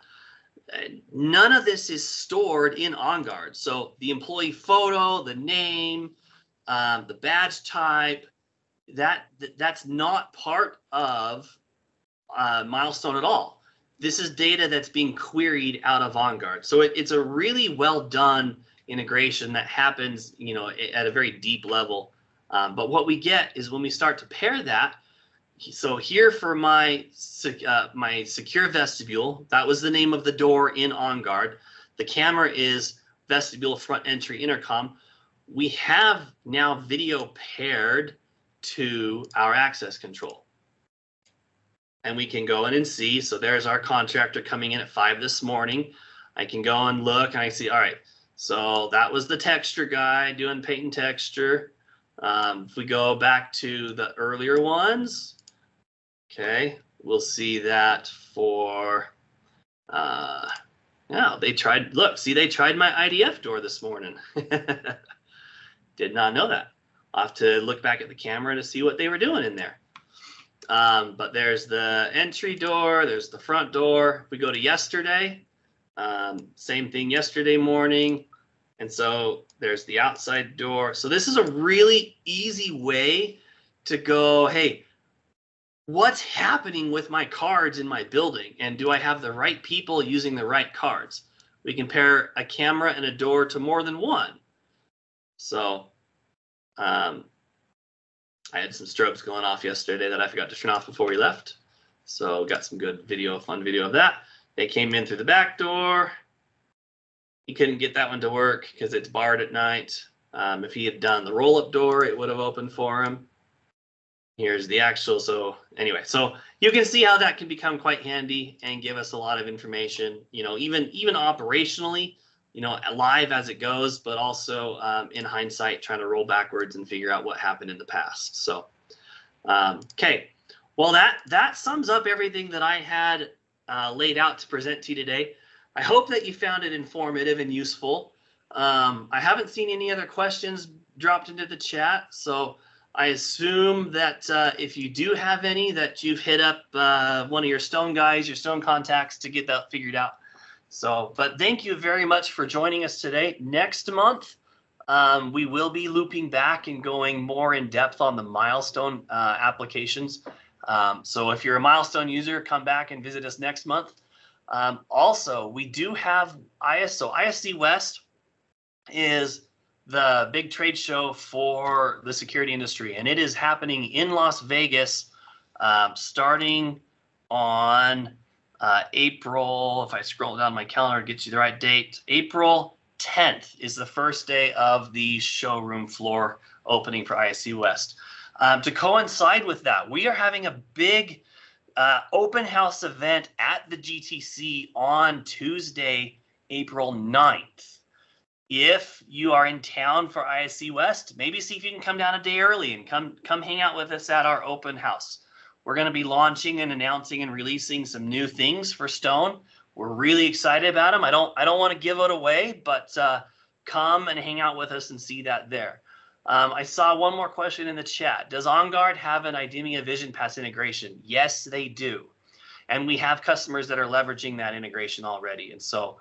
None of this is stored in OnGuard. So the employee photo, the name, the badge type, that's not part of Milestone at all. This is data that's being queried out of OnGuard. So it's a really well done integration that happens, at a very deep level. But what we get is when we start to pair that. So here for my secure vestibule, that was the name of the door in OnGuard. The camera is vestibule front entry intercom. We have now video paired to our access control. And we can go in and see. So there's our contractor coming in at 5 this morning. I can go and look and I see, all right, so that was the texture guy doing paint and texture. If we go back to the earlier ones, okay, we'll see that for, they tried, they tried my IDF door this morning. Did not know that. I'll have to look back at the camera to see what they were doing in there. But there's the entry door, there's the front door. If we go to yesterday, same thing yesterday morning. And so there's the outside door. So this is a really easy way to go, hey, what's happening with my cards in my building? And do I have the right people using the right cards? We can pair a camera and a door to more than one. So I had some strobes going off yesterday that I forgot to turn off before we left. So got some good video, fun video of that. They came in through the back door. He couldn't get that one to work because it's barred at night. If he had done the roll-up door, it would have opened for him. Here's the actual, so anyway, so you can see how that can become quite handy and give us a lot of information, even operationally, live as it goes, but also in hindsight, trying to roll backwards and figure out what happened in the past. So, okay, well, that sums up everything that I had laid out to present to you today. I hope that you found it informative and useful. I haven't seen any other questions dropped into the chat, so I assume that if you do have any, that you've hit up one of your Stone guys, your Stone contacts to get that figured out. So, but thank you very much for joining us today. Next month, we will be looping back and going more in depth on the Milestone applications. So if you're a Milestone user, come back and visit us next month. Also, we do have ISO. ISC West is the big trade show for the security industry, and it is happening in Las Vegas starting on April, if I scroll down my calendar, get you the right date, April 10th is the first day of the showroom floor opening for ISC West. To coincide with that, we are having a big open house event at the GTC on Tuesday, April 9th. If you are in town for ISC West, maybe see if you can come down a day early and come hang out with us at our open house. We're going to be launching and announcing and releasing some new things for Stone. We're really excited about them. I don't want to give it away, but come and hang out with us and see that there. I saw one more question in the chat. Does OnGuard have an IDEMIA Vision Pass integration? Yes, they do. And we have customers that are leveraging that integration already. And so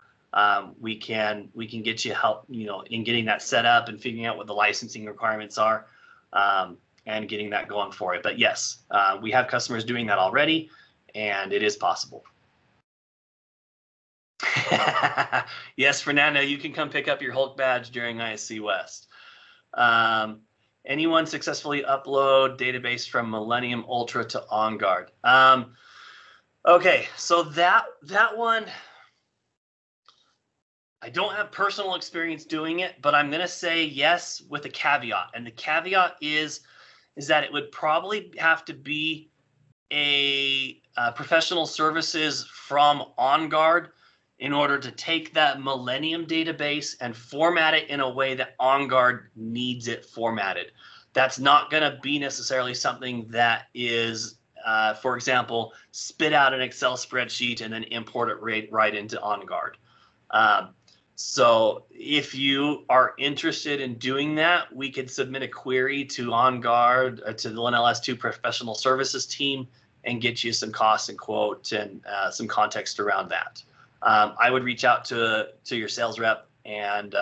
we can get you help, in getting that set up and figuring out what the licensing requirements are. And getting that going for it. But yes, we have customers doing that already, and it is possible. Yes, Fernando, you can come pick up your Hulk badge during ISC West. Anyone successfully upload database from Millennium Ultra to OnGuard? Okay, so that one, I don't have personal experience doing it, but I'm going to say yes with a caveat. And the caveat is that it would probably have to be a professional services from OnGuard in order to take that Millennium database and format it in a way that OnGuard needs it formatted. That's not going to be necessarily something that is, for example, spit out an Excel spreadsheet and then import it right into OnGuard. So if you are interested in doing that, we could submit a query to OnGuard, to the LenelS2 professional services team, and get you some costs and quote and some context around that. I would reach out to your sales rep and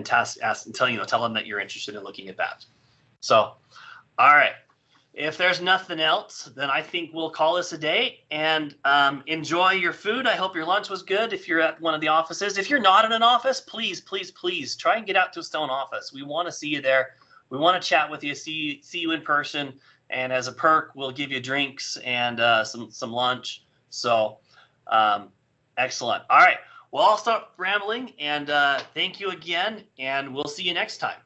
tell them that you're interested in looking at that. So, all right. If there's nothing else, then I think we'll call this a day, and enjoy your food. I hope your lunch was good if you're at one of the offices. If you're not in an office, please, please, please try and get out to a Stone office. We want to see you there. We want to chat with you, see you in person. And as a perk, we'll give you drinks and some lunch. So excellent. All right. Well, I'll stop rambling, and thank you again, and we'll see you next time.